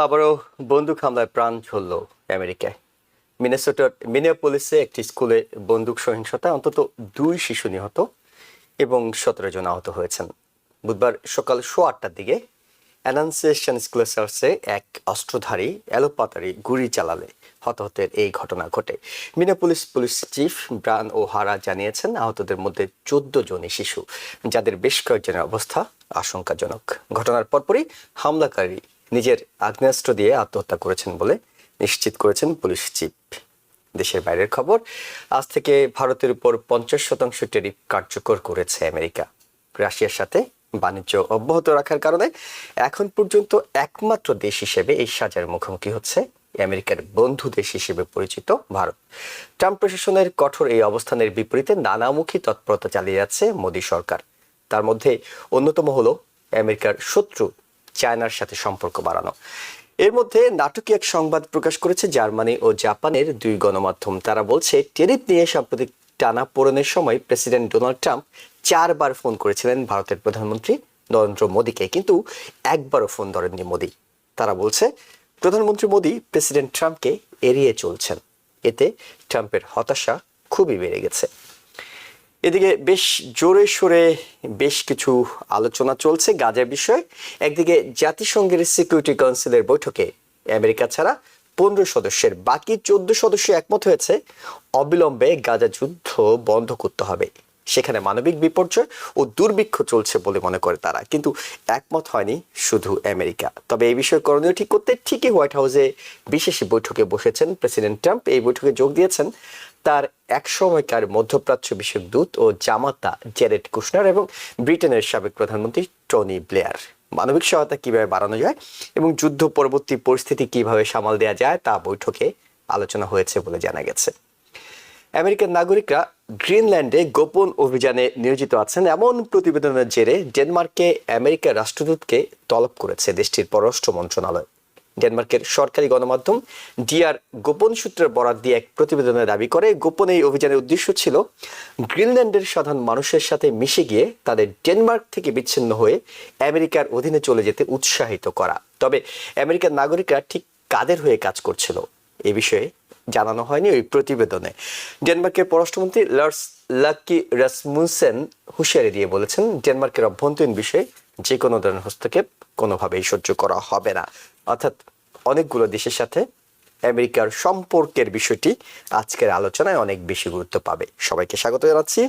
আবারও বন্দুক হামলায় প্রাণ ঝরল আমেরিকায়। মিনেসোটার মিনিয়াপোলিসে একটি স্কুলে বন্দুক সহিংসতা অন্তত 2 শিশু নিহত এবং 17 জন আহত হয়েছেন। বুধবার সকাল 8:30টার দিকে অ্যানাউন্সিয়েশন স্কুলের সার্চে এক অস্ত্রধারী এলোপাতাড়ি গুলি চালালে হতাহতের এই ঘটনা ঘটে। মিনিয়াপোলিস পুলিশ চিফ ব্রায়ান ও'হারা জানিয়েছেন, আহতদের মধ্যে 14 জনই শিশু, যাদের বেশ কয়েকজনের অবস্থা আশঙ্কাজনক। ঘটনার পরপরই হামলাকারী নিজের আগ্নেয়াস্ত্র দিয়ে আত্মহত্যা করেছেন বলে নিশ্চিত করেছেন পুলিশ চিফ। দেশের বাইরের খবর, আজ থেকে ভারতের উপর 50% ট্যারিফ কার্যকর করেছে আমেরিকা। রাশিয়ার সাথে বাণিজ্য অব্যাহত রাখার কারণে এখন পর্যন্ত একমাত্র দেশ হিসেবে এই সাজার মুখোমুখি হচ্ছে আমেরিকার বন্ধু দেশ হিসেবে পরিচিত ভারত। ট্রাম্প প্রশাসনের কঠোর এই অবস্থানের বিপরীতে নানামুখী তৎপরতা চালিয়ে যাচ্ছে মোদী সরকার। তার মধ্যে অন্যতম হলো আমেরিকার শত্রু চায়নার সাথে সম্পর্ক বাড়ানো। এর মধ্যে নাটকীয় এক সংবাদ প্রকাশ করেছে জার্মানি ও জাপানের 2 গণমাধ্যম। তারা বলছে, ট্যারিফ নিয়ে সাম্প্রতিক টানাপোড়েনের সময় প্রেসিডেন্ট ডোনাল্ড ট্রাম্প 4 বার ফোন করেছিলেন ভারতের প্রধানমন্ত্রী নরেন্দ্র মোদীকে, কিন্তু একবারও ফোন ধরেননি মোদী। তারা বলছে, প্রধানমন্ত্রী মোদী প্রেসিডেন্ট ট্রাম্পকে এড়িয়ে চলছেন। এতে ট্রাম্পের হতাশা খুবই বেড়ে গেছে। এদিকে বেশ জোরে সোরে বেশ কিছু আলোচনা চলছে গাজার বিষয়ে। একদিকে জাতিসংঘের সিকিউরিটি কাউন্সিলের বৈঠকে আমেরিকা ছাড়া 15 সদস্যের বাকি 14 সদস্য একমত হয়েছে অবিলম্বে গাজা যুদ্ধ বন্ধ করতে হবে। সেখানে মানবিক বিপর্যয় ও দুর্ভিক্ষ চলছে বলে মনে করে তারা, কিন্তু একমত হয়নি শুধু আমেরিকা। তবে এই বিষয়ে করণীয় ঠিক করতে ঠিকই হোয়াইট হাউসে বিশেষ বৈঠকে বসেছেন প্রেসিডেন্ট ট্রাম্প। এই বৈঠকে যোগ দিয়েছেন তার এক সময়কার মধ্যপ্রাচ্য বিষয়ক দূত ও জামাতা জেরেড কুশনার এবং ব্রিটেনের সাবেক প্রধানমন্ত্রী টনি ব্লেয়ার। মানবিক সহায়তা কিভাবে বাড়ানো যায় এবং যুদ্ধ পরবর্তী পরিস্থিতি কিভাবে সামাল দেওয়া যায় তা বৈঠকে আলোচনা হয়েছে বলে জানা গেছে। আমেরিকার নাগরিকরা গ্রিনল্যান্ডে গোপন অভিযানে নিয়োজিত আছেন এমন প্রতিবেদনের জেরে ডেনমার্কে আমেরিকার রাষ্ট্রদূতকে তলব করেছে দেশটির পররাষ্ট্র মন্ত্রণালয়। ডেনমার্কের সরকারি গণমাধ্যম ডিআর গোপন সূত্রের বরাত দিয়ে এক প্রতিবেদনে দাবি করে, গোপন এই অভিযানের উদ্দেশ্য ছিল গ্রিনল্যান্ডের সাধারণ মানুষের সাথে মিশে গিয়ে তাদের ডেনমার্ক থেকে বিচ্ছিন্ন হয়ে আমেরিকার অধীনে চলে যেতে উৎসাহিত করা। তবে আমেরিকার নাগরিকরা ঠিক কাদের হয়ে কাজ করছিল এ বিষয়ে জানানো হয়নি ওই প্রতিবেদনে। ডেনমার্কের পররাষ্ট্রমন্ত্রী লার্স লাকি রাসমুসেন হুঁশিয়ারি দিয়ে বলেছেন, ডেনমার্কের অভ্যন্তরীণ বিষয়ে যে কোনো ধরনের হস্তক্ষেপ কোনোভাবেই সহ্য করা হবে না। অর্থাৎ অনেকগুলো দেশের সাথে আমেরিকার সম্পর্কের বিষয়টি আজকের আলোচনায় অনেক বেশি গুরুত্ব পাবে। সবাইকে স্বাগত জানাচ্ছি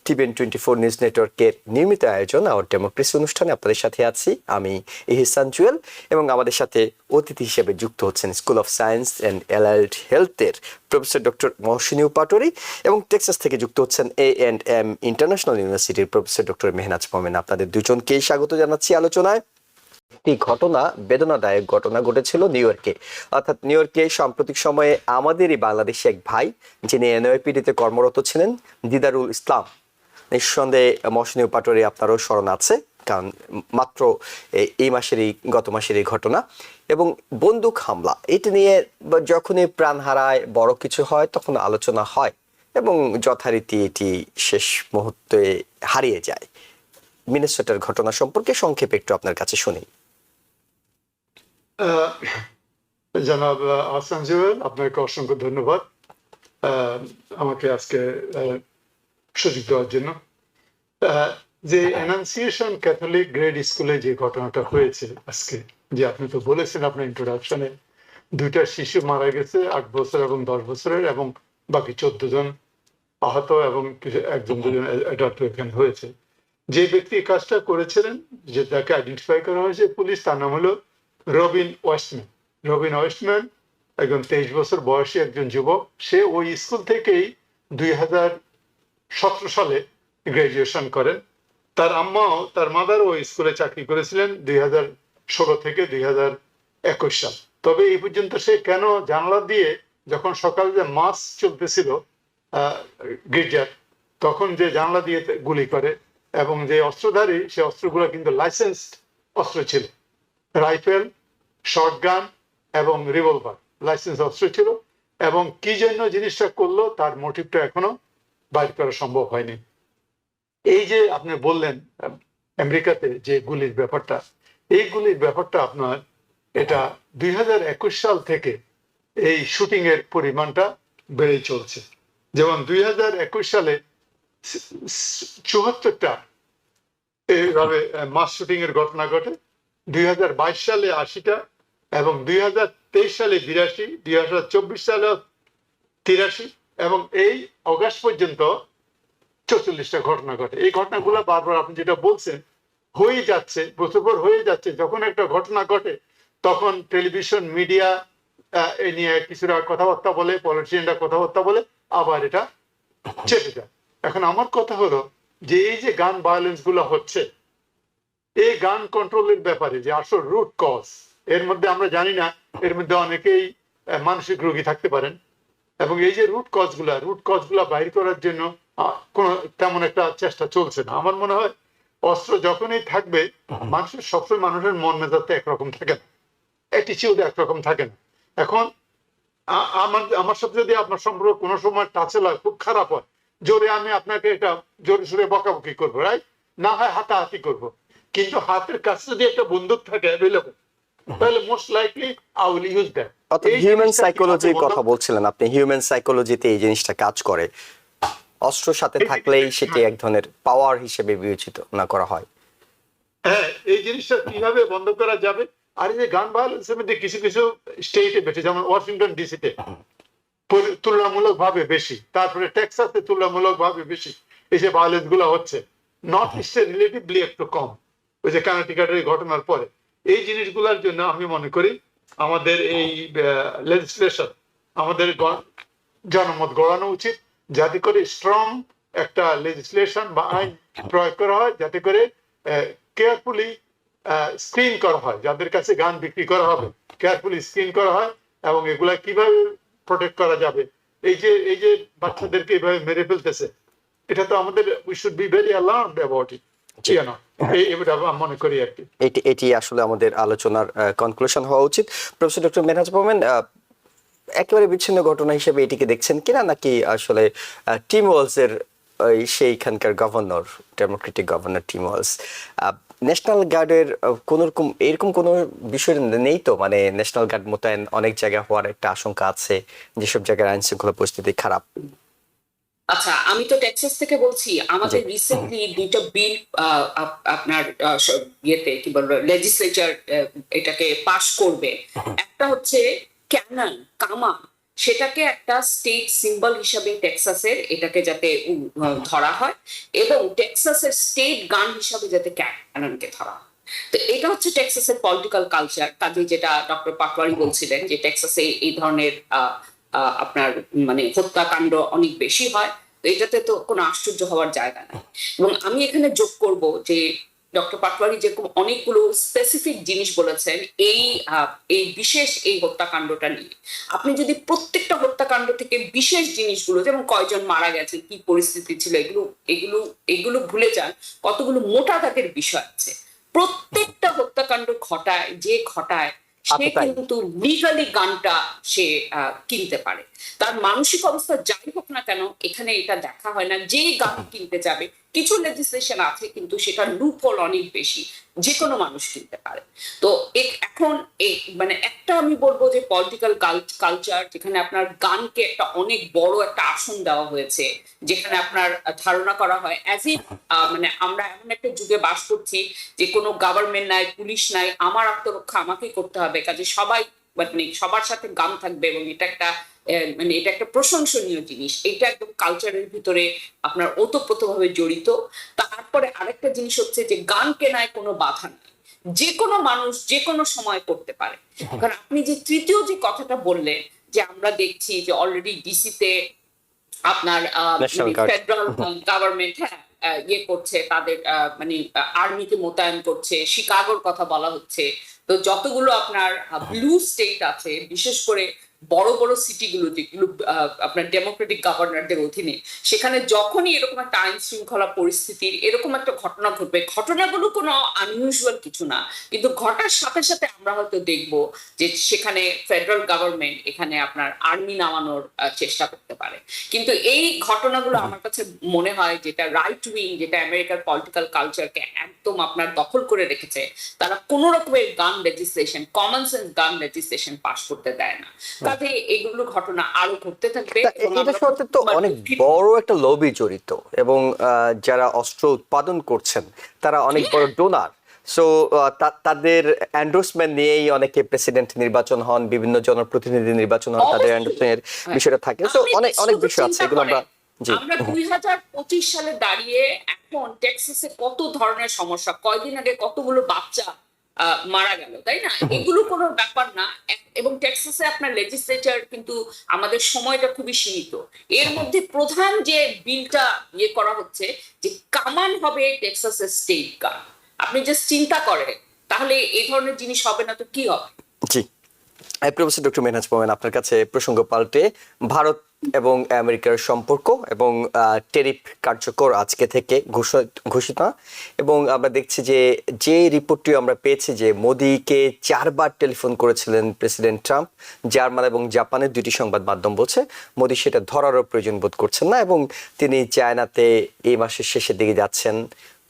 TVN24 নিউজ নেটওয়ার্কের নিয়মিত আয়োজন আওয়ার ডেমোক্রেসি অনুষ্ঠানে। আপনাদের সাথে আছি আমি ইহসান জুয়েল এবং আমাদের সাথে অতিথি হিসেবে যুক্ত হচ্ছেন school of science and allied হেলথের প্রফেসর ডক্টর মহসিনী পাটোয়ারি এবং টেক্সাস থেকে যুক্ত হচ্ছেন A&M ইন্টারন্যাশনাল ইউনিভার্সিটির প্রফেসর ডক্টর মেহনাজ মোমেন। আপনাদের দুজনকেই স্বাগত জানাচ্ছি আলোচনায়। একটি ঘটনা, বেদনাদায়ক ঘটনা ঘটেছিল নিউ ইয়র্কে। অর্থাৎ নিউ ইয়র্কে সাম্প্রতিক সময়ে আমাদেরই বাংলাদেশি এক ভাই, যিনি NYPD-তে কর্মরত ছিলেন, দিদারুল ইসলাম। নিঃসন্দেহে মহসিনী পাটোয়ারি আপনারও স্মরণ আছে, কারণ মাত্র গত মাসের এই ঘটনা এবং বন্দুক হামলা, এটি নিয়ে যখনই প্রাণ হারায় বড় কিছু হয় তখন আলোচনা হয় এবং যথারীতি এটি শেষ মুহূর্তে হারিয়ে যায়। মিনেসোটার ঘটনা সম্পর্কে সংক্ষেপে একটু আপনার কাছে শুনি। জনাব আহসান জুয়েল, আপনাকে অসংখ্য ধন্যবাদ আমাকে আজকে সুযোগ দেওয়ার জন্য। যে অ্যানাউন্সিয়েশন ক্যাথলিক গ্রেড স্কুলে যে ঘটনাটা হয়েছে আজকে, যে আপনি তো বলেছেন আপনার ইন্ট্রোডাকশনে, 2টা শিশু মারা গেছে, 8 বছর এবং 10 বছরের, এবং বাকি 14 জন আহত এবং 1-2 অ্যাডাল্ট এখানে হয়েছে। যে ব্যক্তি কাজটা করেছিলেন, যে তাকে আইডেন্টিফাই করা হয়েছে পুলিশ, তার নাম হলো রবিন ওয়েস্টম্যান। রবিন ওয়েস্টম্যান একজন 23 বছর বয়সী একজন যুবক। সে ওই স্কুল থেকেই 2017 সালে গ্রাজুয়েশন করেন। তার আম্মাও, তার মাদারও ওই স্কুলে চাকরি করেছিলেন 2016 থেকে 2021 সাল। তবে এই পর্যন্ত সে কেন জানলা দিয়ে, যখন সকালে যে মাস চলতেছিল গির্জার, তখন যে জানলা দিয়ে গুলি করে, এবং যে অস্ত্রধারী সে অস্ত্রগুলো কিন্তু লাইসেন্সড অস্ত্র ছিল, রাইফেল, শর্টগান এবং রিভলভার লাইসেন্স অস্ত্র ছিল। এবং কি জন্য জিনিসটা করলো তার মোটিভটা এখনো বাইর করা সম্ভব হয়নি। এই যে আপনি বললেন আমেরিকাতে যে গুলির ব্যাপারটা, এই গুলির ব্যাপারটা আপনার এটা 2021 সাল থেকে এই শুটিং এর পরিমাণটা বেড়ে চলছে। যেমন 2021 সালে 74টা এইভাবে মাস শুটিং এর ঘটনা ঘটে, 2022 সালে 80টা, এবং 2023 সালে 82, 2024 সালে 83, এবং এই অগাস্ট পর্যন্ত 44টা ঘটনা ঘটে। এই ঘটনাগুলো বারবার আপনি যেটা বলছেন হয়ে যাচ্ছে, বছর পর হয়ে যাচ্ছে। যখন একটা ঘটনা ঘটে তখন টেলিভিশন মিডিয়া এ নিয়ে কিছুটা কথাবার্তা বলে, পলিটিশিয়ানরা কথাবার্তা বলে, আবার এটা চেপে যায়। এখন আমার কথা হলো যে এই যে গান ভায়োলেন্স গুলো হচ্ছে, এই গান কন্ট্রোলের ব্যাপারে যে আসল রুট কজ, এর মধ্যে আমরা জানি না, এর মধ্যে অনেকেই মানসিক রোগী থাকতে পারেন, এবং এই যে রুট কজ গুলা বাইর করার জন্য কোন তেমন একটা চেষ্টা চলছে না। আমার মনে হয় অস্ত্র যখনই থাকবে, মানুষের সবসময় মানুষের মন মেজাজটা একরকম থাকে না, অ্যাটিচিউড একরকম থাকে না। এখন আমার সাথে যদি আপনার সম্পর্ক কোনো সময় টাচে লাগে, খুব খারাপ হয়, জোরে আমি আপনাকে এটা জোরে সোরে বকাবকি করবো, রাইট? না হয় হাতাহাতি করবো, কিন্তু হাতের কাছে যদি একটা বন্দুক থাকে অ্যাভেলেবল, তাহলে most likely I will use that. অর্থাৎ হিউম্যান সাইকোলজির কথা বলছিলেন আপনি, হিউম্যান সাইকোলজিতে এই জিনিসটা কাজ করে, অস্ত্র সাথে থাকলেই সেটি এক ধরনের পাওয়ার হিসেবে বিবেচনা করা হয়। হ্যাঁ, এই জিনিসটা কিভাবে বন্ধ করা যাবে? আর এই যে গান ভায়োলেন্সের মধ্যে কিছু কিছু স্টেটে বেশি, যেমন ওয়াশিংটন ডিসিতে তুলনামূলক ভাবে বেশি, তারপরে টেক্সাসে তুলনামূলক ভাবে বেশি এই যে ভায়োলেন্স গুলো হচ্ছে। নর্থ ইস্টে রিলেটিভলি একটু কম, ওই যে কানেক্টিকাটের ঘটনার পরে। এই জিনিসগুলোর জন্য আমি মনে করি আমাদের এই লেজিসলেশন, আমাদের জনমত গড়ানো উচিত, যাতে করে স্ট্রং একটা লেজিসলেশন বা আইন প্রয়োগ করা হয়, যাতে করে কেয়ারফুলি স্ক্রিন করা হয়, যাদের কাছে গান বিক্রি করা হবে কেয়ারফুলি স্ক্রিন করা হয়, এবং এগুলা কিভাবে প্রোটেক্ট করা যাবে। এই যে বাচ্চাদেরকে এইভাবে মেরে ফেলতেছে, এটা তো আমাদের we should be very alarmed about it, এটা মনে করি আর কি। এটি আসলে আমাদের আলোচনার কনক্লুশন হওয়া উচিত। প্রফেসর ডক্টর মেহনাজ মোমেন, একেবারে বিচ্ছিন্ন ঘটনা হিসেবে এটিকে দেখছেন কিনা, নাকি আসলে টিম ওয়ালসের সেইখানকার governor, Democratic governor team Waals, national গার্ডের কোন রকম এরকম কোনো বিষয় নেই তো? মানে ন্যাশনাল গার্ড মোতায়েন অনেক জায়গায় হওয়ার একটা আশঙ্কা আছে, যেসব জায়গায় আইন শৃঙ্খলা পরিস্থিতি খারাপ। আচ্ছা, আমি তো টেক্সাস থেকে বলছি। আমাদের রিসেন্টলি দুইটা বিল আপনার ইয়েতে কি বলবো লেজিসলেচার এটাকে পাস করবে। একটা হচ্ছে ক্যানন, কামান, সেটাকে একটা স্টেট সিম্বল হিসাবে টেক্সাসের এটাকে যাতে ধরা হয়, এবং টেক্সাসের স্টেট গান হিসাবে যাতে ক্যাননকে ধরা হয়। তো এটা হচ্ছে টেক্সাসের পলিটিক্যাল কালচার। কাজে যেটা ডক্টর পাটওয়ারি বলছিলেন যে টেক্সাসে এই ধরনের আপনার মানে হত্যাকাণ্ড অনেক বেশি হয়, তো এটাতে তো কোনো আশ্চর্য হওয়ার জায়গা নাই। এবং আমি এখানে যোগ করব যে ডক্টর পাটওয়ারি যেরকম অনেকগুলো স্পেসিফিক জিনিস বলেছেন এই বিশেষ এই হত্যাকাণ্ডটা নিয়ে, আপনি যদি প্রত্যেকটা হত্যাকাণ্ড থেকে বিশেষ জিনিসগুলো, যেমন কয়জন মারা গেছে, কি পরিস্থিতি ছিল, এগুলো এগুলো এগুলো ভুলে যান, কতগুলো মোটা দাগের বিষয় আছে। প্রত্যেকটা হত্যাকাণ্ড ঘটায় সে কিন্তু লিগালি গানটা সে কিনতে পারে। তার মানসিক অবস্থা যাই হোক না কেন, এখানে এটা দেখা হয় না। যে গান কিনতে যাবে, কিছু লেজিসলেশন আছে কিন্তু সেটার লুপহোল অনেক বেশি, যে কোনো মানুষ কিনতে পারে। তো এখন মানে একটা আমি বলবো যে পলিটিক্যাল কালচার, যেখানে আপনার গানকে একটা অনেক বড় একটা আসন দেওয়া হয়েছে, যেখানে আপনার ধারণা করা হয় অ্যাজ ইফ মানে আমরা এমন একটা যুগে বাস করছি যে কোনো গভর্নমেন্ট নাই, পুলিশ নাই, আমার আত্মরক্ষা আমাকেই করতে হবে, কাজে সবাই মানে সবার সাথে গান থাকবে, এবং এটা একটা মানে এটা একটা প্রশংসনীয় জিনিস। এটা একদম কালচারের ভিতরে আপনার ওতপ্রোতভাবে জড়িত। তারপরে আরেকটা জিনিস হচ্ছে যে গান কেনায় কোনো বাধা নেই, যে কোনো মানুষ যে কোনো সময় করতে পারে। কারণ আপনি যে তৃতীয় যে কথাটা বললেন, যে আমরা দেখছি যে অলরেডি ডিসিতে আপনার ফেডারেল গভর্নমেন্ট ইয়ে করছে, তাদের মানে আর্মিকে মোতায়েন করছে, শিকাগোর কথা বলা হচ্ছে। তো যতগুলো আপনার ব্লু স্টেট আছে, বিশেষ করে বড় বড় সিটিগুলো যেগুলো আপনার ডেমোক্রেটিক গভর্নরদের অধীনে, সেখানে যখনই এরকম একটা আইন শৃঙ্খলা পরিস্থিতির এরকম একটা ঘটনা ঘটবে, ঘটনাগুলো কোনো আনইউজুয়াল কিছু না, কিন্তু ঘটার সাথে সাথে আমরা হয়তো দেখব যে সেখানে ফেডারেল গভর্নমেন্ট এখানে আপনার আর্মি নামানোর চেষ্টা করতে পারে। কিন্তু এই ঘটনাগুলো আমার কাছে মনে হয় যেটা রাইট উইং, যেটা আমেরিকার পলিটিক্যাল কালচারকে একদম আপনার দখল করে রেখেছে, তারা কোন রকমের গান লেজিসলেশন, কমন সেন্স গান লেজিসলেশন পাস করতে দেয় না। কাজে এগুলো ঘটনা আরো ঘটতে থাকবে। এটার সাথে তো অনেক বড় একটা লবি জড়িত, এবং যারা অস্ত্র উৎপাদন করছেন তারা অনেক বড় ডোনার। সো তাদের এন্ডোর্সমেন্ট নিয়েই অনেকে প্রেসিডেন্ট নির্বাচন হন, বিভিন্ন জনপ্রতিনিধি নির্বাচন হন, তাদের এন্ডোর্সমেন্টের বিষয়টা থাকে। সো অনেক অনেক বিষয় আছে, এগুলো আমরা আমরা 2025 সালে দাঁড়িয়ে এখন টেক্সাসে কত ধরনের সমস্যা, কয়দিন আগে কতগুলো বাচ্চা মারা গেল, তাই না? এগুলো কোনো ব্যাপার না। এবং টেক্সাসে আপনার লেজিসলেচার কিন্তু আমাদের সময়টা খুবই সীমিত। এর মধ্যে প্রধান যে বিলটা করা হচ্ছে যে কামান হবে টেক্সাসের স্টেট গান। আপনি জাস্ট চিন্তা করেন, তাহলে এই ধরনের জিনিস হবে না তো কি হবে? জি, প্রফেসর ডক্টর মেহনাজ মোমেন, আপনার কাছে প্রসঙ্গ পাল্টে ভারত এবং আমেরিকার সম্পর্ক এবং টেরিফ কার্যকর আজকে থেকে ঘোষিত, এবং আমরা দেখছি যে রিপোর্টটি আমরা পেয়েছি যে মোদিকে 4 বার টেলিফোন করেছিলেন প্রেসিডেন্ট ট্রাম্প। জার্মান এবং জাপানের 2টি সংবাদ মাধ্যম বলছে মোদি সেটা ধরারও প্রয়োজন বোধ করছেন না, এবং তিনি চায়নাতে এই মাসের শেষের দিকে যাচ্ছেন,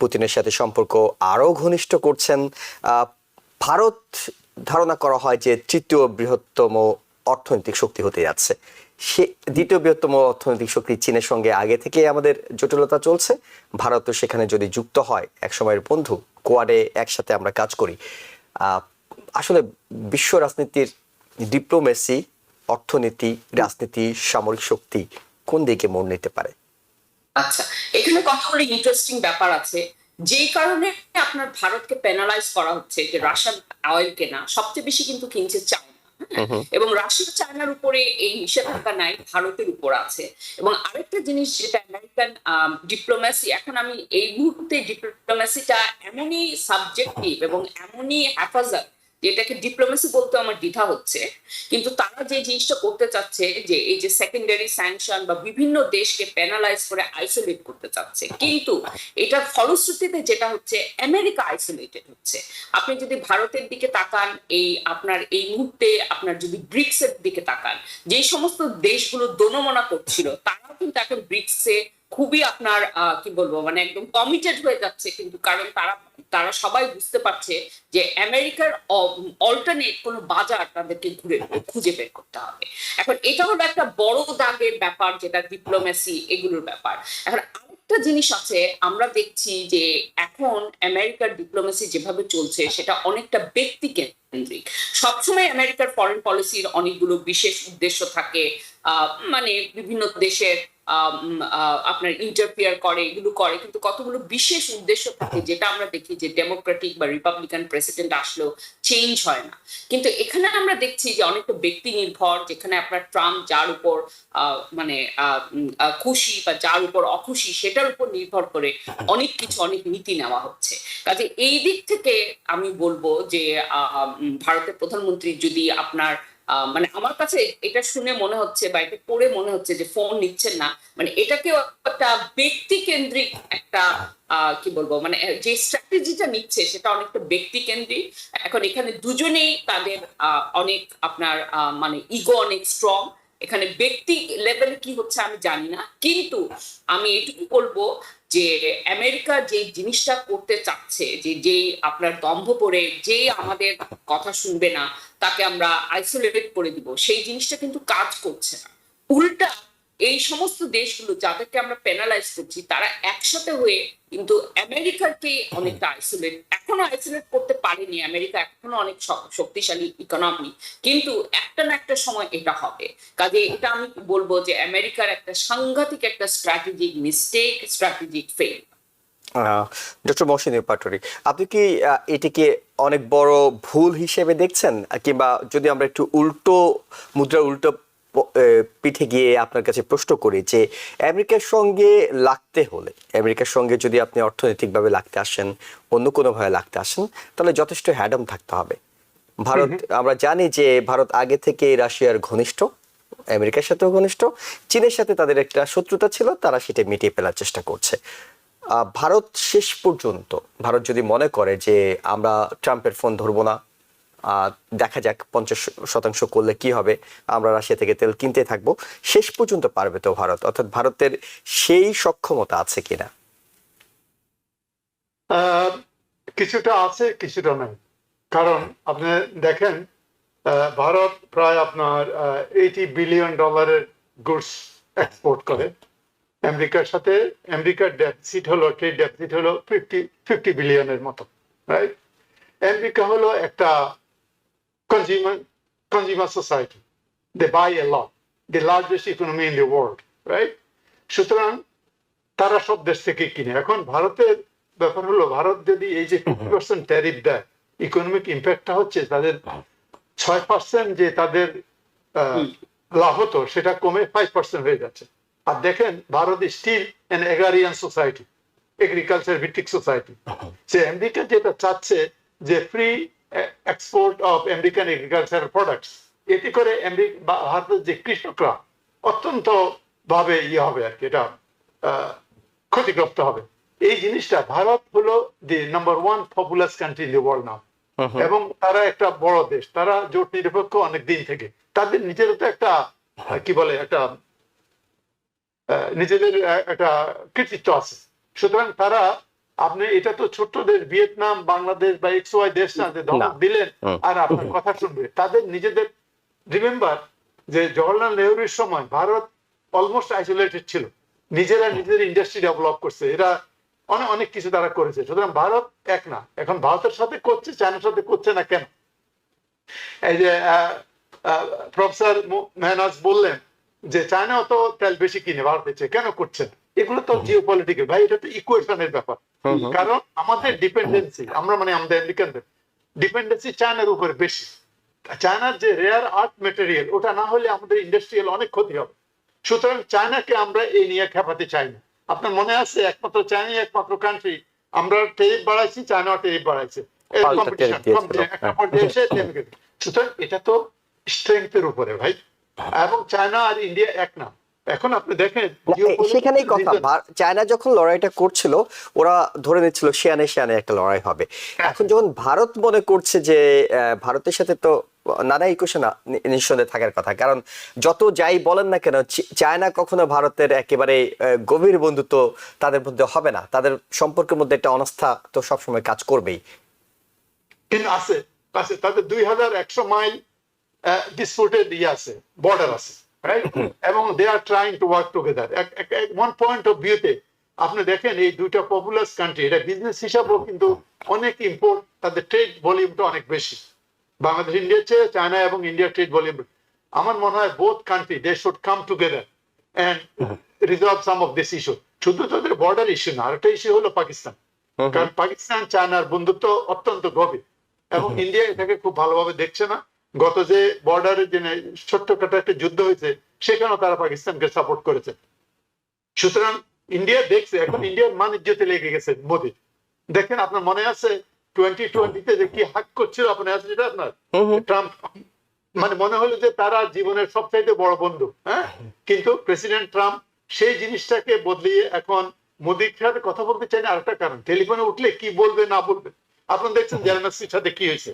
পুতিনের সাথে সম্পর্ক আরও ঘনিষ্ঠ করছেন। ভারত ধারণা করা হয় যে তৃতীয় বৃহত্তম অর্থনৈতিক শক্তি হতে যাচ্ছে। সে দ্বিতীয় বৃহত্তম অর্থনৈতিক শক্তি চীনের সঙ্গে আগে থেকে আমাদের জটিলতা চলছে। ভারতও সেখানে যদি যুক্ত হয়, এক সময়ের বন্ধু, কোয়াডে একসাথে আমরা কাজ করি। আসলে বিশ্ব রাজনীতির ডিপ্লোমেসি, অর্থনীতি, রাজনীতি, সামরিক শক্তি কোন দিকে মোড় নিতে পারে? আচ্ছা, এখানে কতগুলো ইন্টারেস্টিং ব্যাপার আছে। যেই কারণে আপনার ভারতকে পেনালাইজ করা হচ্ছে যে রাশিয়ান অয়েল কেনা, সবচেয়ে বেশি কিন্তু কিনছে চায়না, এবং রাশিয়া চায়নার উপরে এই নিষেধাজ্ঞা নাই, ভারতের উপর আছে। এবং আরেকটা জিনিস যেটা আমেরিকান ডিপ্লোম্যাসি, এখন আমি এই মুহূর্তে ডিপ্লোম্যাসিটা এমনই সাবজেক্টিভ এবং এমনই হ্যাফাজাত, যেটাকে ডিপ্লোমেসি বলতে আমার দ্বিধা হচ্ছে। কিন্তু তারা যে জিনিসটা করতে চাচ্ছে যে এই যে সেকেন্ডারি স্যাংশন বা বিভিন্ন দেশকে পেনালাইজ করে আইসোলেট করতে চাচ্ছে, কিন্তু এটার ফলশ্রুতিতে যেটা হচ্ছে আমেরিকা আইসোলেটেড হচ্ছে। আপনি যদি ভারতের দিকে তাকান, আপনার এই মুহূর্তে আপনার যদি ব্রিক্স এর দিকে তাকান, যে সমস্ত দেশগুলো দোনমনা করছিল তারাও কিন্তু এখন ব্রিক্সে খুবই আপনার কি বলবো, মানে একদম কমিটেড হয়ে যাচ্ছে। কিন্তু কারণ তারা সবাই বুঝতে পারছে যে আমেরিকার অল্টারনেট কোনো বাজার তাদেরকে খুঁজে বের করতে হবে। এখন এটা হলো একটা বড় দাগের ব্যাপার, যেটা ডিপ্লোমেসি এগুলোর ব্যাপার। এখন আরেকটা জিনিস আছে, আমরা দেখছি যে এখন আমেরিকার ডিপ্লোমেসি যেভাবে চলছে সেটা অনেকটা ব্যক্তি কেন্দ্রিক। সবসময় আমেরিকার ফরেন পলিসির অনেকগুলো বিশেষ উদ্দেশ্য থাকে, মানে বিভিন্ন দেশের আপনার ইন্টারফিয়ার করে, এগুলো করে, কিন্তু কতগুলো বিশেষ উদ্দেশ্য থাকে যেটা আমরা দেখি যে ডেমোক্রেটিক বা রিপাবলিকান প্রেসিডেন্ট আসলেও চেঞ্জ হয় না। কিন্তু এখানে আমরা দেখছি যে অনেকটা ব্যক্তি নির্ভর, যেখানে আপনার ট্রাম্প যার উপর মানে খুশি বা যার উপর অখুশি সেটার উপর নির্ভর করে অনেক কিছু, অনেক নীতি নেওয়া হচ্ছে। কাজে এই দিক থেকে আমি বলবো যে ভারতের প্রধানমন্ত্রী যদি আপনার মানে আমার কাছে এটা শুনে মনে হচ্ছে বা এটা পড়ে মনে হচ্ছে যে ফোন নিচ্ছেন না, মানে এটাকেও একটা ব্যক্তি কেন্দ্রিক একটা কি বলবো, মানে যে স্ট্র্যাটেজিটা নিচ্ছে সেটা অনেকটা ব্যক্তি কেন্দ্রিক। এখন এখানে দুজনেই তাদের অনেক আপনার মানে ইগো অনেক স্ট্রং। এখানে ব্যক্তি লেভেলে কি হচ্ছে আমি জানি না, কিন্তু আমি এটুকু বলবো যে আমেরিকা যে জিনিসটা করতে চাচ্ছে, যে আপনার দম্ভ করে যে আমাদের কথা শুনবে না তাকে আমরা আইসোলেট করে দিব, সেই জিনিসটা কিন্তু কাজ করছে না। উল্টা এই সমস্ত দেশগুলো যাদেরকে আমরা পেনালাইজ করছি তারা একসাথে হয়ে কিন্তু আমেরিকাকে অনেকটা এখনো আইসোলেট করতে পারেনি। আমেরিকা এখনো অনেক শক্তিশালী ইকোনমি, কিন্তু একটা না একটা সময় এটা হবে। কাজে এটা আমি বলবো যে আমেরিকার একটা সাংঘাতিক একটা strategic mistake, strategic fail. Doctor Mohsin Patwari, আপনি কি এটিকে অনেক বড় ভুল হিসেবে দেখছেন, কিংবা যদি আমরা একটু মুদ্রার উল্টো পিঠে গিয়ে আপনার কাছে প্রশ্ন করি যে আমেরিকার সঙ্গে লাগতে হলে, আমেরিকার সঙ্গে যদি আপনি অর্থনৈতিকভাবে লাগতে আসেন, অন্য কোনোভাবে লাগতে আসেন, তাহলে যথেষ্ট হ্যাডম থাকতে হবে। ভারত, আমরা জানি যে ভারত আগে থেকে রাশিয়ার ঘনিষ্ঠ, আমেরিকার সাথেও ঘনিষ্ঠ, চীনের সাথে তাদের একটা শত্রুতা ছিল, তারা সেটা মিটিয়ে ফেলার চেষ্টা করছে। ভারত শেষ পর্যন্ত, ভারত যদি মনে করে যে আমরা ট্রাম্পের ফোন ধরবো না, দেখা যাক 50% করলে কি হবে, আমরা রাশিয়া থেকে তেল কিনতে থাকবো, শেষ পর্যন্ত পারবে তো ভারত? অর্থাৎ ভারতের সেই সক্ষমতা আছে কিনা? কিছুটা আছে, কিছুটা নাই। কারণ আপনি দেখেন, ভারত প্রায় আপনার $80 বিলিয়ন গুডস এক্সপোর্ট করে আমেরিকার সাথে। আমেরিকার ডেফিসিট হলো, ট্রেড ডেফিসিট হলো 50 বিলিয়নের মতো, রাইট? আমেরিকা হলো একটা consumer society, they buy a lot, the largest economy in the world, right? সুতরাং তারা সব দেশ থেকে কিনে। এখন ভারতের ব্যাপার হলো, ভারত যদি এই যে 50% ট্যারিফ দেয়, ইকোনমিক ইম্প্যাক্টটা হচ্ছে তাদের 6% যে তাদের লাভ হতো সেটা কমে 5% হয়ে যাচ্ছে। আর দেখেন, Bharat still an agrarian society, agriculture ভিত্তিক সোসাইটি। সে আমেরিকা যেটা চাচ্ছে যে free export of American agricultural products, এতে করে ভারতের যে কৃষকরা অত্যন্ত ভাবে হবে আর কি, এটা ক্ষতিগ্রস্ত হবে। এই জিনিসটা, ভারত হলো the number 1 populous country in the world now, এবং তারা একটা বড় দেশ, তারা জোট নিরপেক্ষ অনেক দিন থেকে, তাদের নিজেরও তো একটা কি বলে, একটা নিজেদের একটা কৃতিত্ব আছে। সুতরাং তারা, আপনি এটা তো ছোট্ট দেশ, ভিয়েতনাম, বাংলাদেশ বা XY দেশ না যে ধমক দিলেন আর আপনার কথা শুনবে। তাদের নিজেদের, রিমেম্বার যে জওহরলাল নেহরুর সময় ভারত অলমোস্ট আইসোলেটেড ছিল, নিজেরা নিজেদের ইন্ডাস্ট্রি ডেভেলপ করছে, এরা অনেক অনেক কিছু তারা করেছে। সুতরাং ভারত এক না। এখন ভারতের সাথে করছে, চায়নার সাথে করছে না কেন? এই যে প্রফেসর মেহনাজ বললেন যে চায়না তো তেল বেশি কিনে ভারতের চেয়ে, কেন করছে না? এগুলো তো জিও পলিটিক্যাল ভাই, এটা তো ইকুয়েশনের ব্যাপার। কারণ আমাদের ডিপেন্ডেন্সি, আমরা মানে আমাদের আমেরিকানদের ডিপেন্ডেন্সি চায়নার উপরে বেশি। চায়নার যে রেয়ার আর্থ মেটেরিয়াল, ওটা না হলে আমাদের ইন্ডাস্ট্রিয়াল অনেক ক্ষতি হবে। সুতরাং চায়নাকে আমরা এই নিয়ে খেপাতে চাই না। আপনার মনে আছে, একমাত্র চায়নাই একমাত্র কান্ট্রি, আমরা টেরিফ বাড়াইছি, চায়না টেরিফ বাড়াইছে, সুতরাং এটা তো স্ট্রেংথের উপরে ভাই। এবং চায়না আর ইন্ডিয়া এক না। এখন আপনি দেখেন, সেখানেই কথা, চায়না যখন লড়াইটা করছিল ওরা ধরে নিচ্ছিল শিয়ানে শিয়ানে একটা লড়াই হবে। এখন যখন ভারত মনে করছে যে ভারতের সাথে তো নানা ইকুয়েশন নিঃসন্দেহে থাকার কথা, কারণ যত যাই বলেন না কেন, চায়না কখনো ভারতের একেবারে গভীর বন্ধুত্ব তাদের মধ্যে হবে না, তাদের সম্পর্কের মধ্যে একটা অনাস্থা তো সবসময় কাজ করবেই। কিন্তু আছে আছে তাদের 2100 মাইল ডিসপুটেড আছে, বর্ডার আছে, রাইট? এবং they are trying to work together. One point of ভিউতে আপনি দেখেন, এই দুইটা পপুলাস কান্ট্রি, এটা বিজনেস হিসাবেও কিন্তু অনেক ইম্পোর্ট, তাদের ট্রেড ভলিউমটা অনেক বেশি বাংলাদেশ ইন্ডিয়ার চেয়ে। চায়না এবং ইন্ডিয়ার ট্রেড ভলিউম, আমার মনে হয় both country they should come together and resolve some of this issue. শুধু তাদের বর্ডার ইস্যু না, আরেকটা ইস্যু হলো পাকিস্তান। কারণ পাকিস্তান চায়নার বন্ধুত্ব অত্যন্ত গভীর, এবং ইন্ডিয়া এটাকে খুব ভালোভাবে দেখছে না। গত যে বর্ডারে যে ছোট্টখাটো একটা যুদ্ধ হয়েছে, সেখানেও তারা পাকিস্তানকে সাপোর্ট করেছে। সুতরাং ইন্ডিয়া দেখছে, এখন ইন্ডিয়ার মান ইজ্জতে লেগে গেছে মোদি। দেখেন, আপনার মনে আছে 2020-তে যে কি হাক করছিল, আপনার আছে যেটা, আপনার ট্রাম্প, মানে মনে হলো যে তারা জীবনের সবচাইতে বড় বন্ধু। হ্যাঁ, কিন্তু প্রেসিডেন্ট ট্রাম্প সেই জিনিসটাকে বদলিয়ে এখন মোদির সাথে কথা বলতে চাই না। আরেকটা কারণ, টেলিফোনে উঠলে কি বলবে না বলবে, আপনারা দেখছেন জেলনাসির সাথে কি হয়েছে,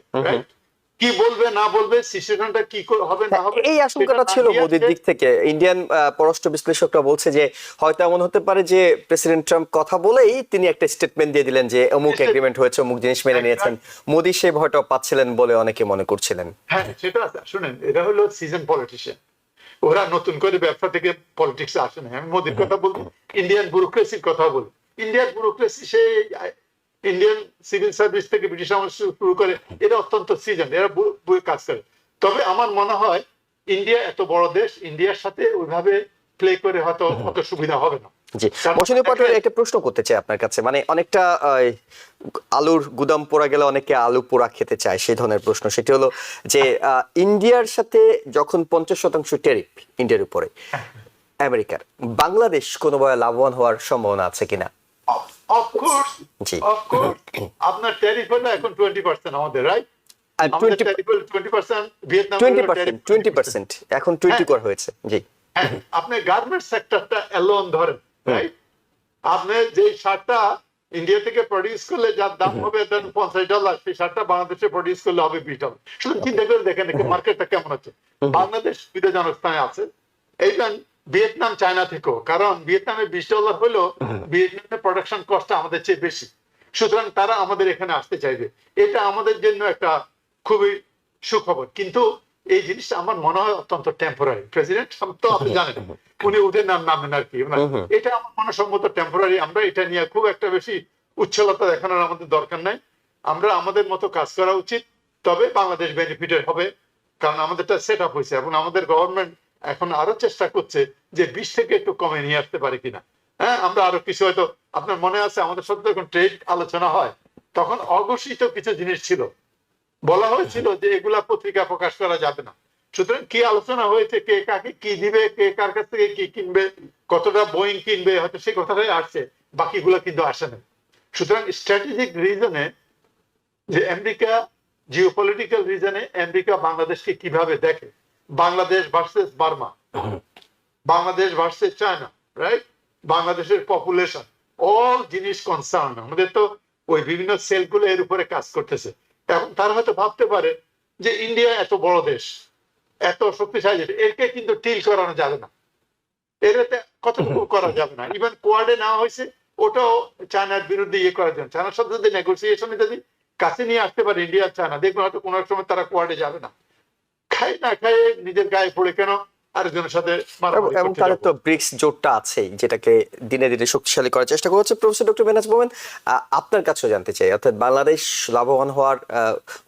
কি বলবে না বলবে, সিচুয়েশনটা কি হবে না হবে, এই আশঙ্কাটা ছিল মোদির দিক থেকে। ইন্ডিয়ান পররাষ্ট্র বিশ্লেষকরা বলছে যে হয়তো এমন হতে পারে যে প্রেসিডেন্ট ট্রাম্প কথা বলেই তিনি একটা স্টেটমেন্ট দিয়ে দিলেন যে অমুক এগ্রিমেন্ট হয়েছে, অমুক জিনিস মেনে নিয়েছেন। মোদি সেই ভয়টা পাচ্ছিলেন বলে অনেকে মনে করছিলেন। হ্যাঁ, সেটা শুনেন, এটা হলো সিজন পলিটিশিয়ান, ওরা নতুন করে ব্যবসা থেকে পলিটিক্স আসে না। আমি মোদির কথা বলবো, ইন্ডিয়ান ব্যুরোক্রেসির কথা বলবো। ইন্ডিয়ান ব্যুরোক্রেসি, সেই ইন্ডিয়ান সিভিল সার্ভিস থেকে ব্রিটিশ আমল শুরু করে, এরা অত্যন্ত সিজন, এরা কাজ করে। তবে আমার মনে হয় ইন্ডিয়া এত বড় দেশ, ইন্ডিয়ার সাথে ওইভাবে প্লে করে হয়তো অত সুবিধা হবে না। জি, মৌসুমী পাটোয়ারি, একটা প্রশ্ন করতে চাই আপনার কাছে, মানে অনেকটা আলুর গুদাম পোড়া গেলে অনেকে আলু পোড়া খেতে চায়, সেই ধরনের প্রশ্ন। সেটি হলো যে ইন্ডিয়ার সাথে যখন 50% ট্যারিফ ইন্ডিয়ার উপরে আমেরিকার, বাংলাদেশ কোনোভাবে লাভবান হওয়ার সম্ভাবনা আছে কিনা? অফকোর্স, আপনার ট্যারিফ হলো এখন 20% আমাদের, রাইট? আমাদের 20 ট্যারিফ 20%, ভিয়েতনাম 20%, এখন 20 করা হয়েছে। জি, হ্যাঁ, আপনি গার্মেন্ট সেক্টরটা অ্যালোন ধরেন, রাইট? আপনি যে শার্টটা ইন্ডিয়া থেকে প্রডিউস করলে যার দাম হবে $50, সেই শার্টটা বাংলাদেশে প্রডিউস করলে হবে $20। শুধু চিন্তা করে দেখেন মার্কেটটা কেমন আছে। বাংলাদেশ সুবিধাজনক স্থানে আছে, এইভেন ভিয়েতনাম, চায়না থেকেও, কারণ ভিয়েতনামে $20 হলেও ভিয়েতনামের প্রোডাকশন কস্ট আমাদের চেয়ে বেশি, সুতরাং তারা আমাদের এখানে আসতে চাইবে। এটা আমাদের জন্য একটা খুবই সুখবর। কিন্তু এই জিনিসটা আমার মনে হয় অত্যন্ত টেম্পোরারি। প্রেসিডেন্ট তো আপনি জানেন উনি উঠে নামেন আর কি, এটা আমার মনসম্মত টেম্পোরারি। আমরা এটা নিয়ে খুব একটা বেশি উচ্ছলতা দেখানোর আমাদের দরকার নাই। আমরা আমাদের মতো কাজ করা উচিত, তবে বাংলাদেশ বেনিফিটেড হবে, কারণ আমাদেরটা সেট আপ হয়েছে এবং আমাদের গভর্নমেন্ট এখন আরো চেষ্টা করছে যে 20 থেকে একটু কমে নিয়ে আসতে পারে কিনা। হ্যাঁ, আমরা আরো কিছু, হয়তো আপনার মনে আছে আমাদের সাথে যখন ট্রেড আলোচনা হয় তখন অঘোষিত কিছু জিনিস ছিল, বলা হয়েছিল যে এগুলা পত্রিকা প্রকাশ করা যাবে না। সুতরাং কি আলোচনা হয়েছে, কে কাকে কি দিবে, কে কার কাছ থেকে কি কিনবে, কতটা বোয়িং কিনবে, হয়তো সেই কথাটাই আসছে, বাকিগুলো কিন্তু আসে না। সুতরাং স্ট্র্যাটেজিক রিজনে যে আমেরিকা, জিওপলিটিক্যাল রিজনে আমেরিকা বাংলাদেশকে কিভাবে দেখে, Bangladesh versus Burma, Bangladesh versus China, right, বাংলাদেশের পপুলেশন, অল জিনিস কনসার্ন। আমাদের তো ওই বিভিন্ন সেলগুলো এর উপরে কাজ করতেছে। এখন তারা হয়তো ভাবতে পারে যে ইন্ডিয়া এত বড় দেশ, এত শক্তিশালী, এরকে কিন্তু টিল করানো যাবে না, এরাতে কতটুকু করা যাবে না। ইভেন কোয়াডে নেওয়া হয়েছে, ওটাও চায়নার বিরুদ্ধে ইয়ে করার জন্য, চায়নার সাথে যদি নেগোসিয়েশন যদি কাছে নিয়ে আসতে পারে ইন্ডিয়া চায়না, দেখবেন হয়তো কোনো সময় তারা কোয়াডে যাবে না। খাই না খাই নিজের গায়ে পড়ে কেন আরেকজনের সাথে এবং তাদের তো ব্রিক্স জোটটা আছে, যেটাকে দিনে দিনে শক্তিশালী করার চেষ্টা করছে। প্রফেসর ডক্টর মেহনাজ মোমেন, আপনার কাছেও জানতে চাই, অর্থাৎ বাংলাদেশ লাভবান হওয়ার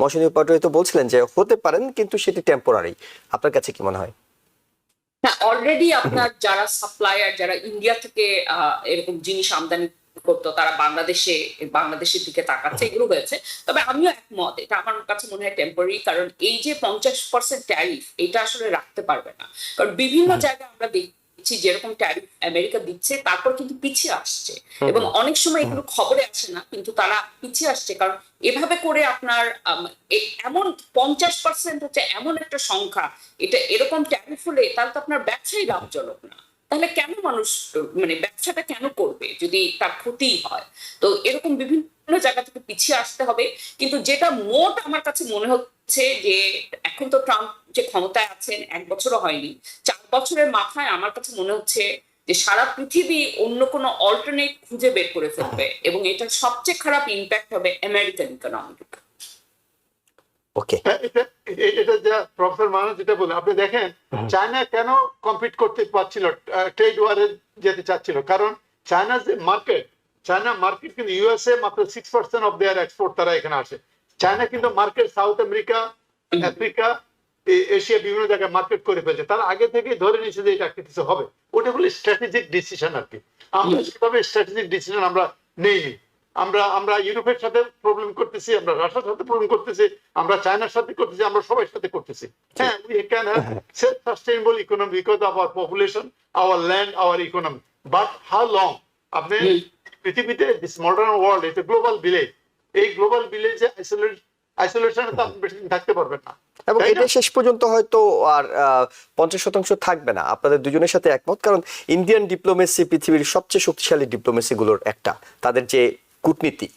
মৌসুমী পাটোয়ারি তো বলছিলেন যে হতে পারেন, কিন্তু সেটি টেম্পোরারি। আপনার কাছে কি মনে হয়? হ্যাঁ, অলরেডি আপনার যারা সাপ্লায়ার, যারা ইন্ডিয়া থেকে এরকম জিনিস আমদানি করতো, তারা বাংলাদেশের দিকে তাকাচ্ছে, এগুলো হয়েছে। তবে আমিও একমত, এটা আমার কাছে মনে হয় টেম্পোরারি, কারণ এই যে 50% ট্যারিফ, এটা আসলে রাখতে পারবে না। কারণ বিভিন্ন জায়গায় আমরা দেখছি যেরকম ট্যারিফ আমেরিকা দিচ্ছে, তারপর কিন্তু পিছিয়ে আসছে, এবং অনেক সময় এগুলো খবরে আসে না, কিন্তু তারা পিছিয়ে আসছে। কারণ এভাবে করে আপনার এমন 50% হচ্ছে এমন একটা সংখ্যা, এটা এরকম ট্যারিফ হলে তাহলে তো আপনার ব্যবসায়ী লাভজনক না। তাহলে কেন মানুষ ব্যবসাটা কেন করবে যদি তার ক্ষতি হয়? তো এরকম বিভিন্ন জায়গা থেকে পিছিয়ে আসতে হবে। কিন্তু যেটা মোট আমার কাছে মনে হচ্ছে যে এখন তো ট্রাম্প যে ক্ষমতায় আছেন 1 বছরও হয়নি, 4 বছরের মাথায় আমার কাছে মনে হচ্ছে যে সারা পৃথিবী অন্য কোনো অল্টারনেট খুঁজে বের করে ফেলবে, এবং এটার সবচেয়ে খারাপ ইম্প্যাক্ট হবে আমেরিকান ইকোনমিতে। ওকে, এটা যা প্রফেসর মানুষ যেটা বলে, আপনি দেখেন চায়না কেন কম্পিট করতে পারছিল, ট্রেড ওয়ারে যেতে চাচ্ছিল, কারণ চায়না যে চায়না মার্কেট কিন্তু ইউএসএ মাত্র 6% অফ দেয়ার এক্সপোর্ট তারা এখানে আসে। চায়না কিন্তু market south America, Africa, Asia বিভিন্ন জায়গায় মার্কেট করে ফেলছে। তারা আগে থেকে ধরে নিয়েছে যে এটা কিছু হবে, ওটা বলে স্ট্র্যাটেজিক ডিসিশন আর কি। আমরা সেভাবে স্ট্র্যাটেজিক ডিসিশন আমরা নেইনি। আমরা ইউরোপের সাথে প্রবলেম করতেছি, আমরা রাশিয়ার সাথে প্রবলেম করতেছি, আমরা চায়নার সাথে করতেছি, আমরা সবার সাথে করতেছি। হ্যাঁ, we can have self sustainable economy because of our population, our land, hour economy. But how long? আপনি পৃথিবীতে দিস মডার্ন ওয়ার্ল্ড, এটা গ্লোবাল ভিলেজ, এই গ্লোবাল ভিলেজে আইসোলেশনে তো আপনি বেশি দিন থাকতে পারবেন না। এবং এটা শেষ পর্যন্ত হয়তো আর 50% থাকবে না। আপনাদের দুজনের সাথে একমত, কারণ ইন্ডিয়ান ডিপ্লোমেসি পৃথিবীর সবচেয়ে শক্তিশালী ডিপ্লোমেসি গুলোর একটা। তাদের যে কূটনীতি,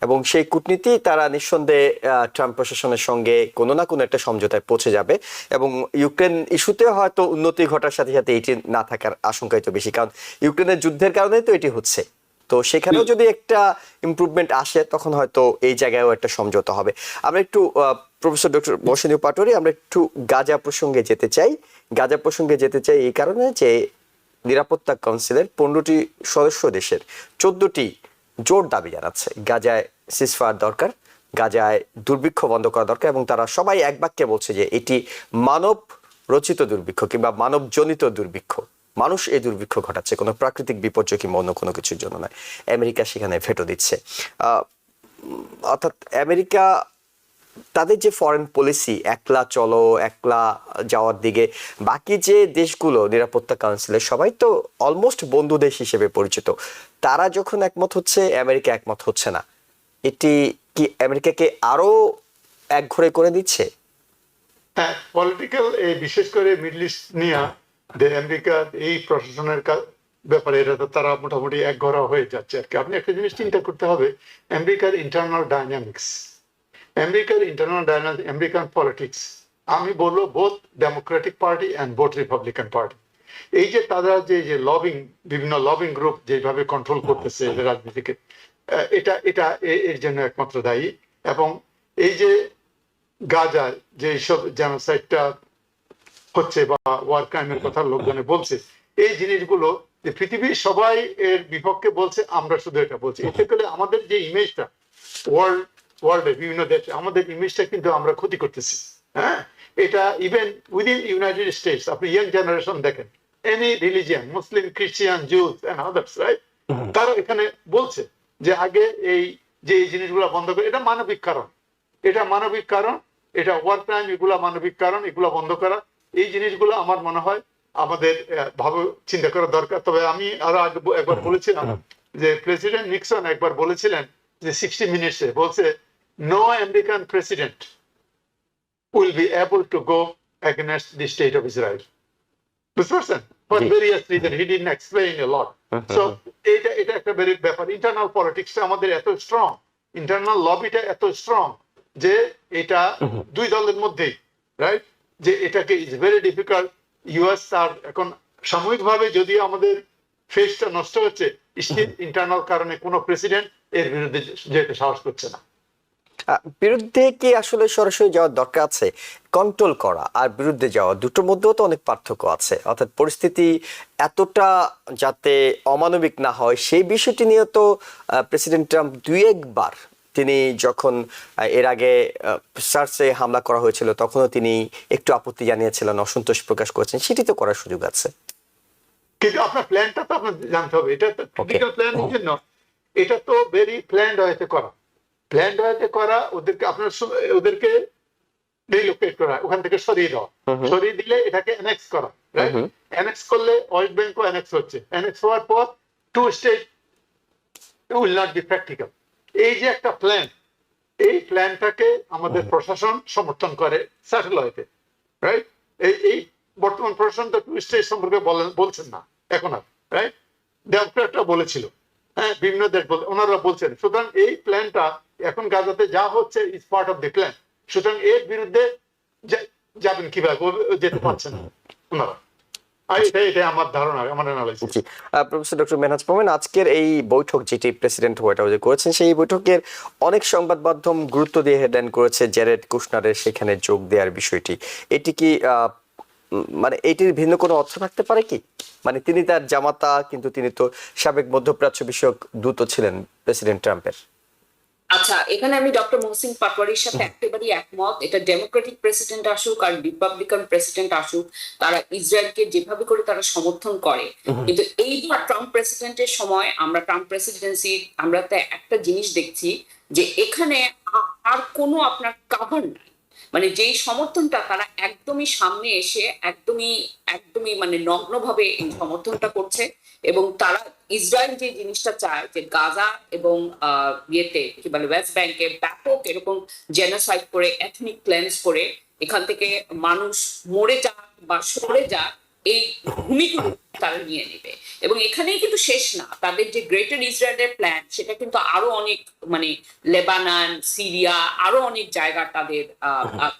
এবং সেই কূটনীতি তারা নিঃসন্দেহে ট্রাম্প প্রশাসনের সঙ্গে কোনো না কোনো একটা সমঝোতায় পৌঁছে যাবে। এবং ইউক্রেন ইস্যুতে হয়তো উন্নতি ঘটার সাথে সাথে এটি না থাকার আশঙ্কাই তো বেশি, কারণ ইউক্রেনের যুদ্ধের কারণেই তো এটি হচ্ছে। তো সেখানেও যদি একটা ইমপ্রুভমেন্ট আসে, তখন হয়তো এই জায়গায়ও একটা সমঝোতা হবে। আমরা একটু প্রফেসর ডক্টর মৌসুমী পাটোয়ারি, আমরা একটু গাজা প্রসঙ্গে যেতে চাই এই কারণে যে নিরাপত্তা কাউন্সিলের 15টি সদস্য দেশের 14টি জোর দাবি জানাচ্ছে গাজায় সিজফায়ার দরকার, গাজায় দুর্ভিক্ষ বন্ধ করা দরকার, এবং তারা সবাই এক বাক্যে বলছে যে এটি মানব রচিত দুর্ভিক্ষ কিংবা মানবজনিত দুর্ভিক্ষ। মানুষ এই দুর্ভিক্ষ ঘটাচ্ছে, কোনো প্রাকৃতিক বিপর্যয় কিংবা অন্য কোনো কিছুর জন্য নয়। আমেরিকা সেখানে ভেটো দিচ্ছে। অর্থাৎ আমেরিকা তাদের যে ফরেন পলিসি, একলা চলো একলা যাওয়ার দিকে, বাকি যে দেশগুলো নিরাপত্তা কাউন্সিলের সবাই তো অলমোস্ট বন্ধু দেশ হিসেবে পরিচিত, তারা যখন একমত হচ্ছে, আমেরিকা একমত হচ্ছে না, এটি কি আমেরিকাকে আরো একঘরে করে দিচ্ছে? হ্যাঁ, পলিটিক্যাল এই বিশেষ করে মিডল ইস্ট নিয়ে আমেরিকার এই প্রশাসনের ব্যাপারে এটা তো তারা মোটামুটি একঘরা হয়ে যাচ্ছে আর কি। আপনি একটা জিনিস চিন্তা করতে হবে, আমেরিকার ইন্টারনাল ডাইনামিক্স, আমেরিকান পলিটিক্স, আমি বলবো both Democratic party and both Republican party, এই যে তারা যে লবিং, বিভিন্ন লবিং গ্রুপ যেভাবে কন্ট্রোল করতেছে রাজনীতিকে, এটা এটা এর জন্য একমাত্র দায়ী। এবং এই যে গাজা যে সব জেনোসাইডটা হচ্ছে বা ওয়ার ক্রাইমের কথা লোকজনে বলছে, এই জিনিসগুলো যে পৃথিবীর সবাই এর বিপক্ষে বলছে, আমরা শুধু এটা বলছি, এতে করে আমাদের যে ইমেজটা ওয়ার্ল্ডে বিভিন্ন দেশে, আমাদের ইমেজটা কিন্তু আমরা ক্ষতি করতেছি। হ্যাঁ, এটা ইভেন উইদিন ইউনাইটেড স্টেটস, আপনি ইয়াং জেনারেশন দেখেন, any religion, Muslim, Christian, Jews and others, right, তারা এখানে বলছে যে আগে এই যে এই জিনিসগুলো বন্ধ করে, এটা মানবিক কারণ, এটা মানবিক কারণ, এটা ওয়ার ক্রাইম, এগুলা মানবিক কারণ, এগুলা বন্ধ করা, এই জিনিসগুলো আমার মনে হয় আমাদের ভাবে চিন্তা করা দরকার। তবে আমি আরো আগে একবার বলেছিলাম যে প্রেসিডেন্ট নিক্সন একবার বলেছিলেন যে 60 মিনিটসে বলছে, no American president will be able to go against the state of Israel, বুঝতে পারছেন, for various reason, he didn't explain a lot. So এটা একটা ব্যাপার, ইন্টারনাল পলিটিক্সটা আমাদের এত স্ট্রং, ইন্টারনাল লবিটা এত স্ট্রং যে এটা দুই দলের মধ্যেই, রাইট, যে এটাকে ইজ ভেরি ডিফিকাল্ট। ইউএস তার এখন সাময়িকভাবে যদিও আমাদের ফেসটা নষ্ট হচ্ছে, স্টিল ইন্টারনাল কারণে কোনো প্রেসিডেন্ট এর বিরুদ্ধে যেতে সাহস করছে না। বিরুদ্ধে কি আসলে সরাসরি যাওয়ার দরকার আছে? কন্ট্রোল করা আর বিরুদ্ধে যাওয়া দুটোর মধ্যেও তো অনেক পার্থক্য আছে, অর্থাৎ পরিস্থিতি এতটা যাতে অমানবিক না হয় সেই বিষয়টি নিয়ে তো প্রেসিডেন্ট ট্রাম্প দুই একবার, তিনি যখন এর আগে সার্চে হামলা করা হয়েছিল তখনও তিনি একটু আপত্তি জানিয়েছিলেন, অসন্তোষ প্রকাশ করেছেন, সেটি তো করার সুযোগ আছে। কিন্তু আপনার প্ল্যানটা তো আপনার জানতে হবে, এটা তো ক্রিটিক্যাল প্ল্যানের জন্য, এটা তো ভেরি প্ল্যান্ড হয়েছে করা, প্ল্যান্ড হয়েছে করা, ওদেরকে আপনার ওদেরকে রিলোকেট করা, ওখান থেকে সরিয়ে দেওয়া, সরিয়ে দিলে এটাকে অ্যানেক্স করা, রাইট, অ্যানেক্স করলে ওয়েস্ট ব্যাংকও অ্যানেক্স হচ্ছে, অ্যানেক্স হওয়ার পর two state will not be practical. এই যে একটা প্ল্যান, এই প্ল্যানটাকে আমাদের প্রশাসন সমর্থন করে স্যাটেলাইটে, রাইট, এই বর্তমান প্রশাসন তো টু স্টেট সম্পর্কে বলছেন না এখন আর, রাইট, ডেমোক্রেটরা বলেছিল, হ্যাঁ, বিভিন্ন দেশ ওনারা বলছেন। সুতরাং এই প্ল্যানটা এখন গাজাতে যা হচ্ছে is part of the plan, সুতরাং এর বিরুদ্ধে যাবেন কিভাবে, যেতে পারছেন না ওনারা, এটা আমার ধারণা, আমার অ্যানালাইসিস। প্রফেসর ডক্টর মেহনাজ মোমেন, আজকের এই বৈঠক যেটি প্রেসিডেন্ট হোয়াইট হাউসে করেছেন, সেই বৈঠকের অনেক সংবাদ মাধ্যম গুরুত্ব দিয়ে হেডলাইন করেছে জ্যারেড কুশনারের সেখানে যোগ দেওয়ার বিষয়টি। এটি কি মানে এটির ভিন্ন কোনো অর্থ থাকতে পারে কি? মানে তিনি তার জামাতা, কিন্তু তিনি তো সাবেক মধ্যপ্রাচ্য বিষয়ক দূত ছিলেন প্রেসিডেন্ট ট্রাম্পের। আচ্ছা, এখানে আমি ডক্টর মোহসিন পাটোয়ারির সাথে একেবারেই একমত। এটা ডেমোক্রেটিক প্রেসিডেন্ট আসুক আর রিপাবলিকান প্রেসিডেন্ট আসুক, তারা ইসরায়েলকে যেভাবে করে তারা সমর্থন করে, কিন্তু এইবার ট্রাম্প প্রেসিডেন্টের সময় আমরা ট্রাম্প প্রেসিডেন্সি আমরা একটা জিনিস দেখছি যে এখানে আর কোনো আপনার কাভার নাই, মানে যেই সমর্থনটা তারা একদমই সামনে এসে একদমই একদমই মানে নগ্নভাবে এই সমর্থনটা করছে। এবং তারা ইসরায়েল যে জিনিসটা চায় যে গাজা এবং ইয়েতে কি বলে ওয়েস্ট ব্যাংকে ব্যাপক এরকম জেনোসাইড করে, এথনিক ক্লেন্স করে, এখান থেকে মানুষ মরে যাক বা সরে যাক, এই ভূমিগুলো তারা নিয়ে নেবে। এবং এখানেই কিন্তু শেষ না, তাদের যে গ্রেটার ইসরায়েলের প্ল্যান সেটা কিন্তু আরো অনেক, মানে লেবানন, সিরিয়া, আরো অনেক জায়গা তাদের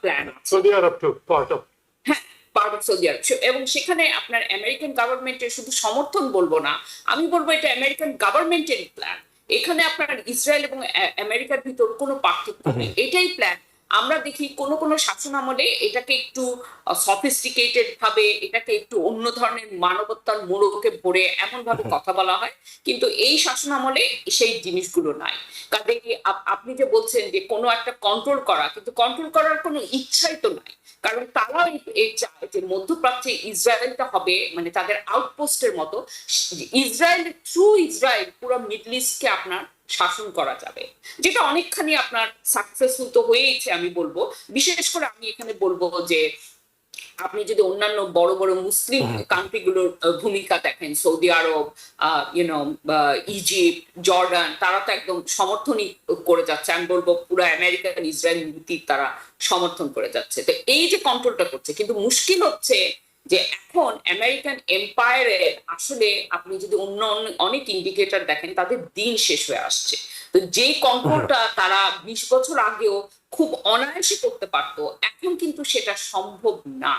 প্ল্যান আছে। Saudi Arab to part of, হ্যাঁ, পার্ট অফ সৌদি আরব। এবং সেখানে আপনার আমেরিকান গভর্নমেন্টের শুধু সমর্থন বলবো না, আমি বলবো এটা আমেরিকান গভর্নমেন্টের প্ল্যান। এখানে আপনার ইসরায়েল এবং আমেরিকার ভিতর কোনো পার্থক্য নেই, এটাই প্ল্যান। আমরা দেখি কোন কোন শাসন আমলে এটাকে একটু সফিস্টিকেটেড ভাবে, এটাকে একটু অন্য ধরনের মানবতার মোড়কে ভরে এমন ভাবে কথা বলা হয়, কিন্তু এই শাসন আমলে সেই জিনিসগুলো নাই। কাজে আপনি যে বলছেন যে কোনো একটা কন্ট্রোল করা, কিন্তু কন্ট্রোল করার কোনো ইচ্ছাই তো নাই, কারণ তারাও এই চায় যে মধ্যপ্রাচ্যে ইসরায়েলটা হবে মানে তাদের আউটপোস্টের মতো। ইসরায়েল, থ্রু ইসরায়েল পুরো মিডল ইস্টকে আপনার শাসন করা যাবে, যেটা অনেকখানি আপনার সাকসেসফুল তো হয়েইছে আমি বলবো। বিশেষ করে আমি এখানে বলবো যে আপনি যদি অন্যান্য বড় বড় মুসলিম কান্ট্রিগুলোর ভূমিকা দেখেন, সৌদি আরব, ইউনো, ইজিপ্ট, জর্ডান, তারা তো একদম সমর্থনই করে যাচ্ছে। আমি বলবো পুরো আমেরিকান ইসরায়েল নীতির তারা সমর্থন করে যাচ্ছে। তো এই যে কন্ট্রোলটা করছে, কিন্তু মুশকিল হচ্ছে যে এখন আমেরিকান এম্পায়ারের আসলে আপনি যদি অন্য অনেক ইন্ডিকেটর দেখেন, তাদের দিন শেষ হয়ে আসছে। তো যে কন্ট্রোলটা তারা 20 বছর আগেও খুব অনায়াসে করতে পারতো, এখন কিন্তু সেটা সম্ভব না।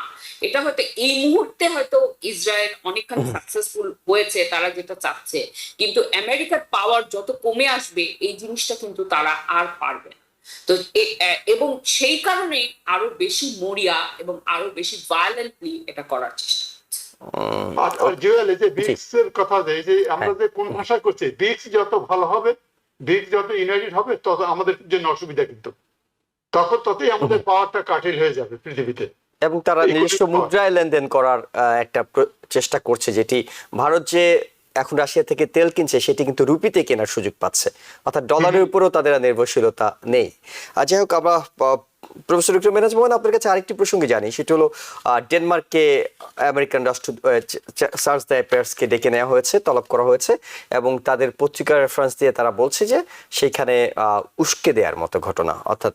এটা হয়তো এই মুহূর্তে হয়তো ইসরায়েল অনেকখানি সাকসেসফুল হয়েছে তারা যেটা চাচ্ছে, কিন্তু আমেরিকার পাওয়ার যত কমে আসবে এই জিনিসটা কিন্তু তারা আর পারবে না। তো এবং সেই কারণে আরো বেশি মরিয়া এবং আরো বেশি ভায়োলেন্টলি এটা করার চেষ্টা করছে। আর জুয়েল, এই যে ব্রিক্স এর কথা, এই যে আমরা যে কোন ভাষা করছি, ব্রিক্স যত ভালো হবে, ব্রিক্স যত ইউনাইটেড হবে, তত আমাদের জন্য অসুবিধা, কিন্তু তখন ততই আমাদের পাওয়ারটা কাঠিল হয়ে যাবে পৃথিবীতে। এবং তারা নিজস্ব মুদ্রায় লেনদেন করার একটা চেষ্টা করছে, যেটি ভারত যে এখন রাশিয়া থেকে তেল কিনছে সেটি কিন্তু রুপিতে কেনার সুযোগ পাচ্ছে, অর্থাৎ ডলারের উপরেও তাদের নির্ভরশীলতা নেই। আর যাই হোক, আমরা প্রফেসর ডক্টর মেহনাজ মোমেন আপনার কাছে আরেকটি প্রসঙ্গে জানি, সেটি হলো ডেনমার্ককে আমেরিকান রাষ্ট্রদূত চার্লস দ্য অ্যাফেয়ার্সকে ডেকে নেওয়া হয়েছে, তলব করা হয়েছে, এবং তাদের পত্রিকার রেফারেন্স দিয়ে তারা বলছে যে সেইখানে উস্কে দেওয়ার মতো ঘটনা, অর্থাৎ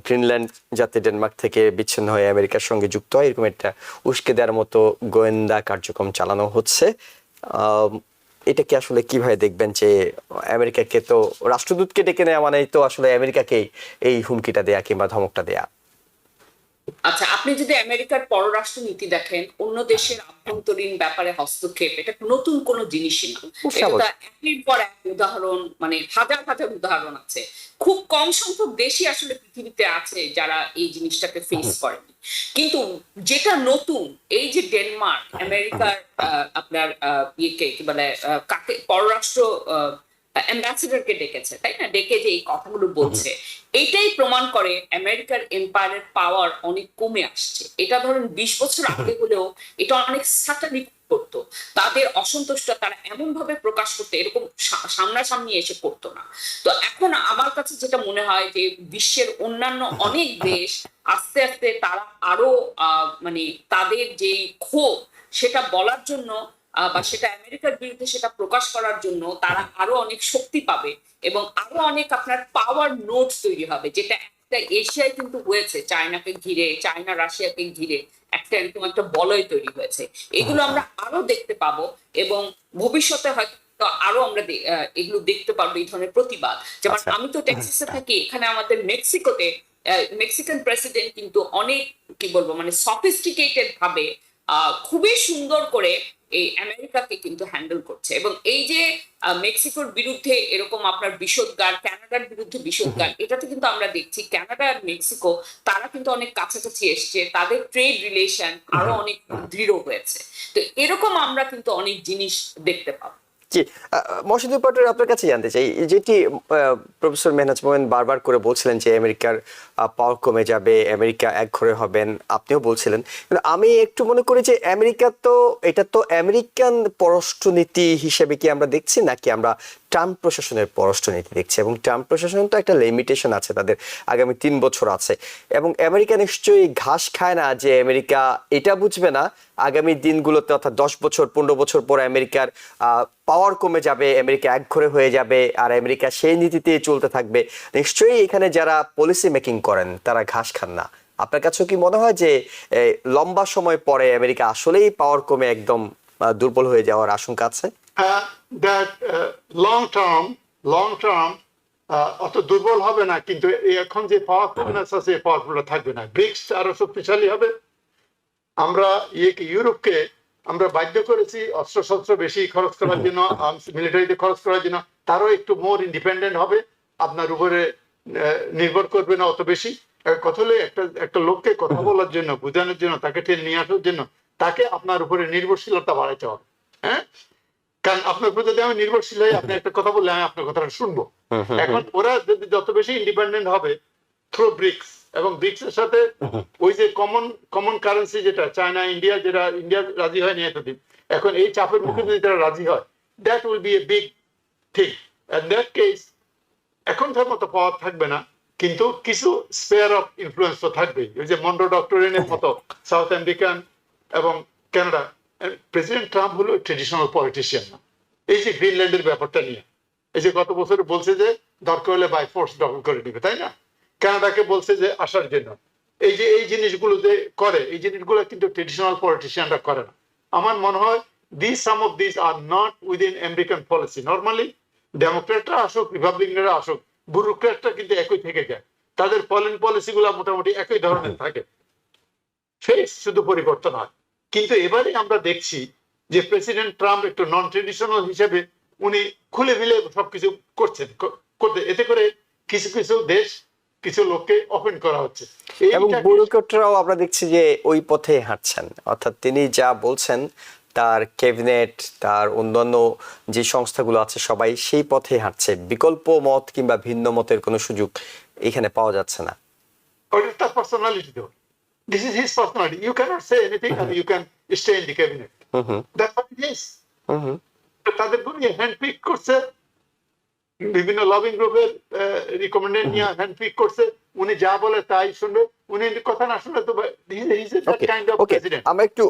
গ্রিনল্যান্ড যাতে ডেনমার্ক থেকে বিচ্ছিন্ন হয়ে আমেরিকার সঙ্গে যুক্ত হয়, এরকম একটা উস্কে দেওয়ার মতো গোয়েন্দা কার্যক্রম চালানো হচ্ছে। এটা কি আসলে কিভাবে দেখবেন যে আমেরিকাকে তো রাষ্ট্রদূতকে ডেকে নেওয়া মানে তো আসলে আমেরিকাকেই এই হুমকিটা দেয়া কিংবা ধমকটা দেয়া? আচ্ছা, আপনি যদি আমেরিকার পররাষ্ট্র নীতি দেখেন, অন্য দেশের আভ্যন্তরীণ ব্যাপারে হস্তক্ষেপ এটা নতুন কোনো জিনিসই না। এটা একের পর এক উদাহরণ, মানে হাজার হাজার উদাহরণ আছে। খুব কম সংখ্যক দেশই আসলে পৃথিবীতে আছে যারা এই জিনিসটাকে ফেস করেনি। কিন্তু যেটা নতুন, এই যে ডেনমার্ক আমেরিকার আপনার ইয়েকে কি বলে, কাকে পররাষ্ট্র অ্যাম্বাসেডরকে ডেকেছে, তাই না, ডেকে যে এই কথাগুলো বলছে, এইটাই প্রমাণ করে আমেরিকার এম্পায়ারের পাওয়ার অনেক কমে আসছে। এটা ধরেন 20 বছর আগে হলেও এটা অনেক সাটালি করতো, তাদের অসন্তোষ তারা এমন ভাবে প্রকাশ করতে, এরকম সামনাসামনি এসে করতো না। তো এখন আমার কাছে যেটা মনে হয় যে বিশ্বের অন্যান্য অনেক দেশ আস্তে আস্তে তারা আরো মানে তাদের যে ক্ষোভ সেটা বলার জন্য বা সেটা আমেরিকার বিরুদ্ধে সেটা প্রকাশ করার জন্য তারা আরো অনেক শক্তি পাবে, এবং আরো অনেক আপনার পাওয়ার নোট তৈরি হবে, যেটা একটা এশিয়ায় কিন্তু হয়েছে, চায়নাকে ঘিরে, চায়না রাশিয়াকে ঘিরে একটা এরকম একটা বলয় তৈরি হয়েছে। এগুলো আমরা আরো দেখতে পাবো, এবং ভবিষ্যতে হয়তো আরো আমরা এগুলো দেখতে পারবো, এই ধরনের প্রতিবাদ। যেমন আমি তো টেক্সাসে থাকি, এখানে আমাদের মেক্সিকোতে মেক্সিকান প্রেসিডেন্ট কিন্তু অনেক কি বলবো, মানে সফিস্টিকেটেড ভাবে খুবই সুন্দর করে এই আমেরিকাকে কিন্তু হ্যান্ডেল করছে। এবং এই যে মেক্সিকোর বিরুদ্ধে এরকম আপনার বিষোদ্গার, কানাডার বিরুদ্ধে বিষোদ্গার, এটাতে কিন্তু আমরা দেখছি কানাডা আর মেক্সিকো তারা কিন্তু অনেক কাছাকাছি এসছে, তাদের ট্রেড রিলেশন আরো অনেক দৃঢ় হয়েছে। তো এরকম আমরা কিন্তু অনেক জিনিস দেখতে পাবো। জি, মহসিনুর পাটোয়ারি, আপনার কাছে জানতে চাই, যেটি প্রফেসর মেহনাজ মোমেন বারবার করে বলছিলেন যে আমেরিকার পাওয়ার কমে যাবে, আমেরিকা একঘরে হবেন, আপনিও বলছিলেন, কিন্তু আমি একটু মনে করি যে আমেরিকা তো এটা তো আমেরিকান পররাষ্ট্রনীতি হিসেবে কি আমরা দেখছি, নাকি আমরা ট্রাম্প প্রশাসনের পররাষ্ট্রনীতি দেখছি? এবং ট্রাম্প প্রশাসন তো একটা লিমিটেশন আছে, তাদের আগামী 3 বছর আছে, এবং আমেরিকা নিশ্চয়ই ঘাস খায় না যে আমেরিকা এটা বুঝবে না আগামী দিনগুলোতে, অর্থাৎ 10 বছর 15 বছর পর আমেরিকার পাওয়ার কমে যাবে, আমেরিকা একঘরে হয়ে যাবে, আর আমেরিকা সেই নীতিতে চলতে থাকবে। নিশ্চয়ই এখানে যারা পলিসি মেকিং করেন তারা ঘাস খান না। আপনার কাছেও কি মনে হয় যে লম্বা সময় পরে আমেরিকা আসলেই পাওয়ার কমে একদম দুর্বল হয়ে যাওয়ার আশঙ্কা আছে? দ্যাট লং টার্ম অত দুর্বল হবে না, কিন্তু এখন যে পাওয়ারফুলনেস আছে পাওয়ারফুলটা থাকবে না। ব্রিক্স আরো শক্তিশালী হবে। আমরা ইউরোপকে আমরা বাধ্য করেছি অস্ত্রশস্ত্র বেশি খরচ করার জন্য, মিলিটারিতে খরচ করার জন্য। তারও একটু মোর ইন্ডিপেন্ডেন্ট হবে, আপনার উপরে নির্ভর করবে না অত বেশি। কথা হলে একটা লোককে কথা বলার জন্য, বোঝানোর জন্য, তাকে টেনে নিয়ে আসার জন্য তাকে আপনার উপরে নির্ভরশীলতা বাড়াইতে হবে। হ্যাঁ, কারণ আপনার উপর যদি আমি নির্ভরশীল হই, আপনি একটা কথা বললে আমি আপনার কথাটা শুনবো। এখন ওরা যদি যত বেশি ইন্ডিপেন্ডেন্ট হবে থ্রু ব্রিক্স, এবং ব্রিক্স এর সাথে ওই যে কমন কারেন্সি যেটা চায়না ইন্ডিয়া, যেটা ইন্ডিয়া রাজি হয়নি এতদিন, এখন এই চাপের মুখে যদি তারা রাজি হয়, that will be a big thing. And that case এখন তার মতো পাওয়ার থাকবে না, কিন্তু কিছু স্পেয়ার অফ ইনফ্লুয়েন্স তো থাকবেই। ওই যে মন্ডো ডক্টরিনের মতো সাউথ আমেরিকান এবং কানাডা, প্রেসিডেন্ট ট্রাম্প হলো ট্রেডিশনাল পলিটিশিয়ান না। এই যে গ্রিনল্যান্ডের ব্যাপারটা নিয়ে, এই যে গত বছর বলছে যে দরকার হলে বাই ফোর্স দখল করে নিবে, তাই না? কানাডাকে বলছে যে আসার জন্য। এই যে এই জিনিসগুলো যে করে, এই জিনিসগুলো কিন্তু ট্রেডিশনাল পলিটিশিয়ানরা করে না। আমার মনে হয় some of this are not within American policy. Normally ডেমোক্রেটরা আসুক, রিপাবলিকানরা আসুক, ব্যুরোক্রেটরা কিন্তু একই থেকে যায়, তাদের ফরেন পলিসি গুলা মোটামুটি একই ধরনের থাকে, ফেস শুধু পরিবর্তন হয়। কিন্তু এবারে আমরা দেখছি যে প্রেসিডেন্ট ট্রাম্প একটু নন ট্রেডিশনাল হিসেবে উনি খুলে মিলে সবকিছু করছেন, করতে এতে করে কিছু কিছু দেশ, কিছু লোককে ওপেন করা হচ্ছে। এবং ব্যুরোক্রেটরাও আমরা দেখছি যে ওই পথে হাঁটছেন, অর্থাৎ তিনি যা বলছেন তার ক্যাবিনেট, তার অন্যান্য যে সংস্থাগুলো আছে সবাই সেই পথে হাঁটছে। বিকল্প মত কিংবা ভিন্ন মতের কোনো সুযোগ এখানে পাওয়া যাচ্ছে না। ওটা তার পার্সোনালিটি তো, this is his personality. You cannot say anything and you can stay in the cabinet. That's what it is. তাদেরকে নিয়ে হ্যান্ডপিক করছে, বিভিন্ন লবিং গ্রুপের রিকমেন্ডেড নিয়ে হ্যান্ডপিক করছে। উনি যা বলে তাই শুনবে, উনি কথা না শুনলে তো আমরা একটু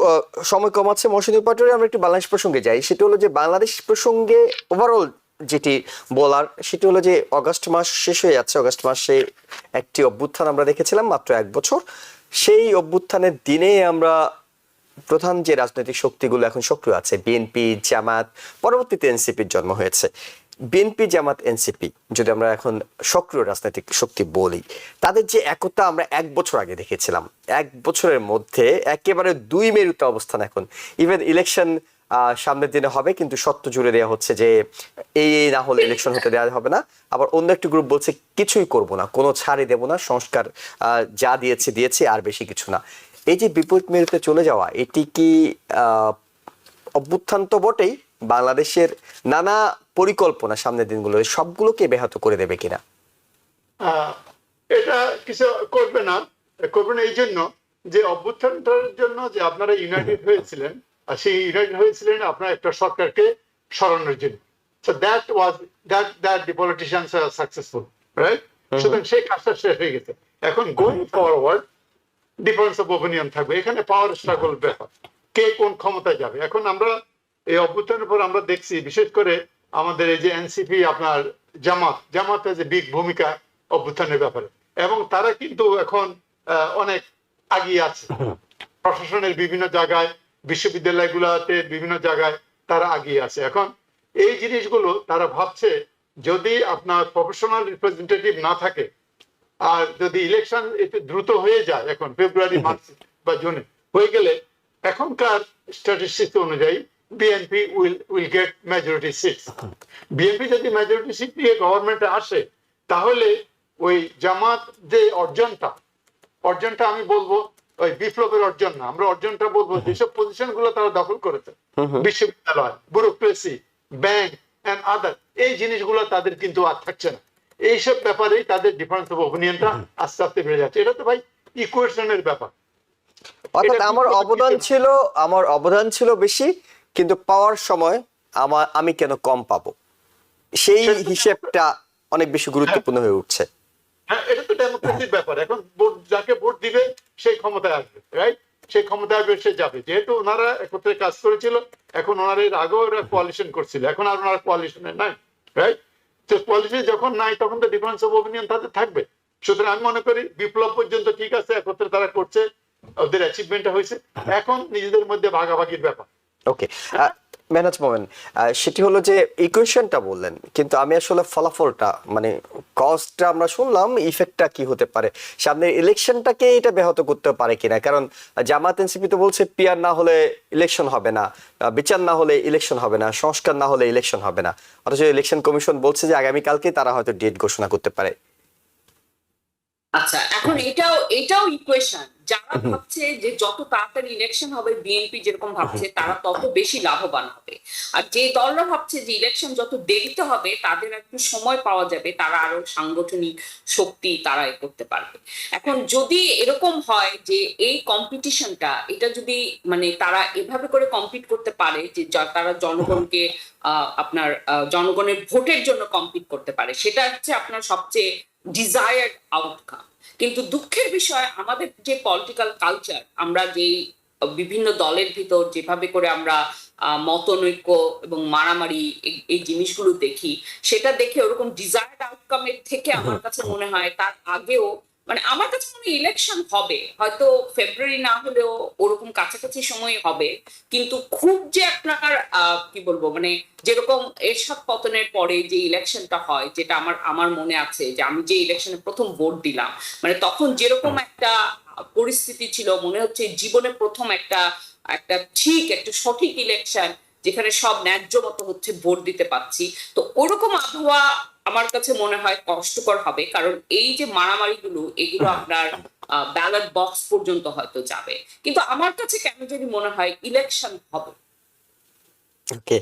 সময় কম আছে মৌসুমী পাটোয়ারি, আমরা একটু বাংলাদেশ প্রসঙ্গে যাই। সেটা হলো যে বাংলাদেশ প্রসঙ্গে ওভারঅল যেটি বলার সেটি হলো যে অগাস্ট মাস শেষ হয়ে যাচ্ছে। অগাস্ট মাসে একটি অভ্যুত্থান আমরা দেখেছিলাম মাত্র 1 বছর। সেই অভ্যুত্থানের দিনে আমরা প্রধান যে রাজনৈতিক শক্তিগুলো এখন সক্রিয় আছে, বিএনপি, জামাত, পরবর্তীতে এনসিপির জন্ম হয়েছে। বিএনপি, জামাত, এনসিপি যদি আমরা এখন সক্রিয় রাজনৈতিক শক্তি বলি, তাদের যে একতা আমরা 1 বছর আগে দেখেছিলাম, 1 বছরের মধ্যে একেবারে 2 মেরুতে অবস্থান এখন। ইভেন ইলেকশন সামনের দিনে হবে, কিন্তু সত্য জুড়ে দেওয়া হচ্ছে যে এই না হলে ইলেকশন হতে দেওয়া হবে না। আবার অন্য একটি গ্রুপ বলছে কিছুই করব না, কোনো ছাড়ই দেব না, সংস্কার যা দিয়েছি আর বেশি কিছু না। এই যে বিপরীত মেরুতে চলে যাওয়া, এটি কি অভ্যুত্থান তো বটেই, বাংলাদেশের নানা পরিকল্পনা সামনের দিনগুলো সবগুলোকে ব্যাহত করে দেবে কিনা? এটা কিছু করবে না এই জন্য যে অভ্যুত্থানটার জন্য যে আপনারা ইউনাইটেড হয়েছিলেন, আর সেই ইউনাইটেড হয়েছিলেন আপনার একটা সরকারকে সরানোর জন্য। So that was that the politicians are successful, right? সুতরাং সেই কাজটা শেষ হয়ে গেছে। এখন going forward difference of opinion থাকবে, এখানে পাওয়ার স্ট্রাগল ব্যাপার, কে কোন ক্ষমতায় যাবে। এখন আমরা এই অভ্যুত্থানের পর আমরা দেখছি বিশেষ করে আমাদের এই যে এনসিপি, আপনার জামাত যে বিগ ভূমিকা অভ্যুত্থানের ব্যাপারে, এবং তারা কিন্তু এখন অনেক আগিয়ে আছে প্রশাসনের বিভিন্ন জায়গায়, বিশ্ববিদ্যালয়গুলোতে বিভিন্ন জায়গায় তারা আগিয়ে আছে। এখন এই জিনিসগুলো তারা ভাবছে যদি আপনার প্রফেশনাল রিপ্রেজেন্টেটিভ না থাকে, আর যদি ইলেকশন একটু দ্রুত হয়ে যায়, এখন ফেব্রুয়ারি, মার্চ বা জুনে হয়ে গেলে, এখনকার স্ট্যাটিস্টিক্স অনুযায়ী BNP will get majority seats. BNP যদি মেজরিটি সিট নিয়ে গভর্নমেন্টে আসে, তাহলে ওই জামাত যে অর্জনটা আমি বলবো ওই বিপ্লবের অর্জন না, আমরা অর্জনটা বলবো যেসব পজিশন গুলো তারা দখল করেছে, বিশ্ববিদ্যালয়, ব্যুরোক্রেসি, ব্যাংক এন্ড আদার, এই জিনিসগুলো তাদের কিন্তু আর থাকছে না। এইসব ব্যাপারেই তাদের ডিফারেন্স অফ ওপিনিয়নটা আস্তে আস্তে বেড়ে যাচ্ছে। এটা তো ভাই ইকুয়েশনের ব্যাপার। অর্থাৎ আমার অবদান ছিল বেশি, কিন্তু পাওয়ার সময় আমি কেন কম পাবো, সেই হিসেবটা অনেক বেশি গুরুত্বপূর্ণ হয়ে উঠছে। হ্যাঁ, এটা তো ডেমোক্রেসির ব্যাপার। এখন যাকে ভোট দিবে সেই ক্ষমতায় আসবে, রাইট? সেই ক্ষমতায় আসবে, সে যাবে। যেহেতু ওনারা একত্রে কাজ করেছিল, এখন ওনারা এর আগেও ওরা কোয়ালিশন করছিল, এখন আর ওনারা কোয়ালিশনে নাই, রাইট? তো কোয়ালিশন যখন নাই, তখন তো ডিফারেন্স অফ ওপিনিয়ন তাদের থাকবে। সুতরাং আমি মনে করি বিপ্লব পর্যন্ত ঠিক আছে, একত্রে তারা করছে, ওদের অ্যাচিভমেন্টটা হয়েছে, এখন নিজেদের মধ্যে ভাগাভাগির ব্যাপার। ওকে, মেহনাজ মোমেন, সেটি হলো যে ইকুয়েশনটা বললেন, কিন্তু আমি আসলে ফলাফলটা মানে কস্টটা আমরা শুনলাম, ইফেক্টটা কি হতে পারে, সামনের ইলেকশনটাকে এটা ব্যাহত করতে পারে কিনা? কারণ জামাত এনসিপি তো বলছে পিআর না হলে ইলেকশন হবে না, বিচার না হলে ইলেকশন হবে না, সংস্কার না হলে ইলেকশন হবে না, অথচ ইলেকশন কমিশন বলছে যে আগামীকালকে তারা হয়তো ডেট ঘোষণা করতে পারে। আচ্ছা, এখন এটাও ইকুয়েশন। যারা ভাবছে যে যত তাড়াতাড়ি ইলেকশন হবে, বিএনপি যেরকম ভাবছে, তারা তত বেশি লাভবান হবে। আর যে দলরা ভাবছে যে ইলেকশন যত দেরিতে হবে, তাদের একটু সময় পাওয়া যাবে, তারা আরো সাংগঠনিক শক্তি তারা করতে পারবে। এখন যদি এরকম হয় যে এই কম্পিটিশনটা, এটা যদি মানে তারা এভাবে করে কম্পিট করতে পারে যে তারা জনগণকে আপনার জনগণের ভোটের জন্য কম্পিট করতে পারে, সেটা হচ্ছে আপনার সবচেয়ে ডিজায়ার্ড আউটকাম। কিন্তু দুঃখের বিষয় আমাদের যে পলিটিক্যাল কালচার, আমরা যে বিভিন্ন দলের ভিতর যেভাবে করে আমরা মতনৈক্য এবং মারামারি এই জিনিসগুলো দেখি, সেটা দেখে ওরকম ডিজায়ার্ড আউটকামের থেকে আমার কাছে মনে হয় তার আগেও, মানে আমার কাছে মনে হয় ইলেকশন হবে, হয়তো ফেব্রুয়ারি না হলেও ওরকম কাছাকাছি সময় হবে, কিন্তু খুব যে আপনার কি বলবো, মানে যেরকম এরশাদ পতনের পরে যে ইলেকশনটা হয়, যেটা আমার মনে আছে যে আমি যে ইলেকশনে প্রথম ভোট দিলাম, মানে তখন যেরকম একটা পরিস্থিতি ছিল, মনে হচ্ছে জীবনে প্রথম একটা একটা সঠিক ইলেকশন, যেখানে সব ন্যায্য মতো হচ্ছে ভোট দিতে পাচ্ছি। তো ওরকম আবহাওয়া আমার কাছে মনে হয় কষ্টকর হবে, কারণ এই যে মারামারিগুলো, এগুলো আপনার ব্যালট বক্স পর্যন্ত হয়তো যাবে। কিন্তু আমার কাছে কেন জানি মনে হয় ইলেকশন হবে। ওকে,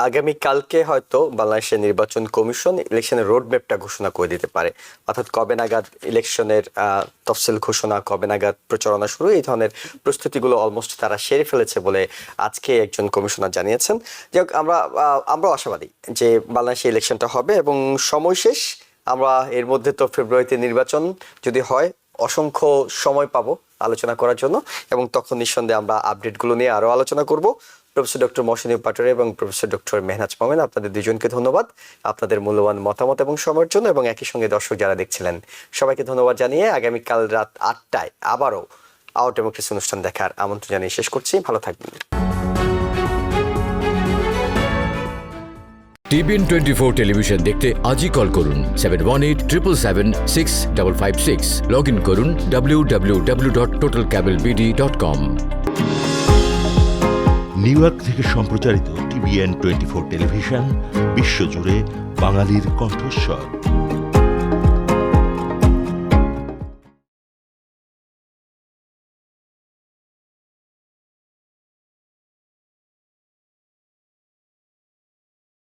আগামীকালকে হয়তো বাংলাদেশের নির্বাচন কমিশন ইলেকশনের রোড ম্যাপটা ঘোষণা করে দিতে পারে, অর্থাৎ কবে নাগাদ ইলেকশনের তফসিল ঘোষণা, কবে নাগাদ প্রচারণা শুরু, এই ধরনের প্রস্তুতিগুলো অলমোস্ট তারা সেরে ফেলেছে বলে আজকে একজন কমিশনার জানিয়েছেন। যাই হোক, আমরাও আশাবাদী যে বাংলাদেশে ইলেকশনটা হবে এবং সময় শেষ। আমরা এর মধ্যে তো ফেব্রুয়ারিতে নির্বাচন যদি হয়, অসংখ্য সময় পাবো আলোচনা করার জন্য, এবং তখন নিঃসন্দেহে আমরা আপডেটগুলো নিয়ে আরো আলোচনা করব। প্রফেসর ডক্টর মহসিন পাটোয়ারী এবং প্রফেসর ডক্টর মেহনাজ মোমেন, আপনাদের দুজনকে ধন্যবাদ আপনাদের মূল্যবান মতামত এবং সময়ের জন্য, এবং একই সঙ্গে দর্শক যারা দেখছিলেন সবাইকে ধন্যবাদ জানিয়ে আগামীকাল রাত 8টায় আবারও আওয়ার ডেমোক্রেসি অনুষ্ঠান দেখার আমন্ত্রণ জানিয়ে শেষ করছি। ভালো থাকবেন। টিবিএন 24 টেলিভিশন দেখতে আজই কল করুন 7187776556। লগ ইন করুন www.totalcablebd.com। নিউ ইয়র্ক থেকে সম্প্রচারিত টিবিএন 24 টেলিভিশন বিশ্বজুড়ে বাঙালির কণ্ঠস্বর।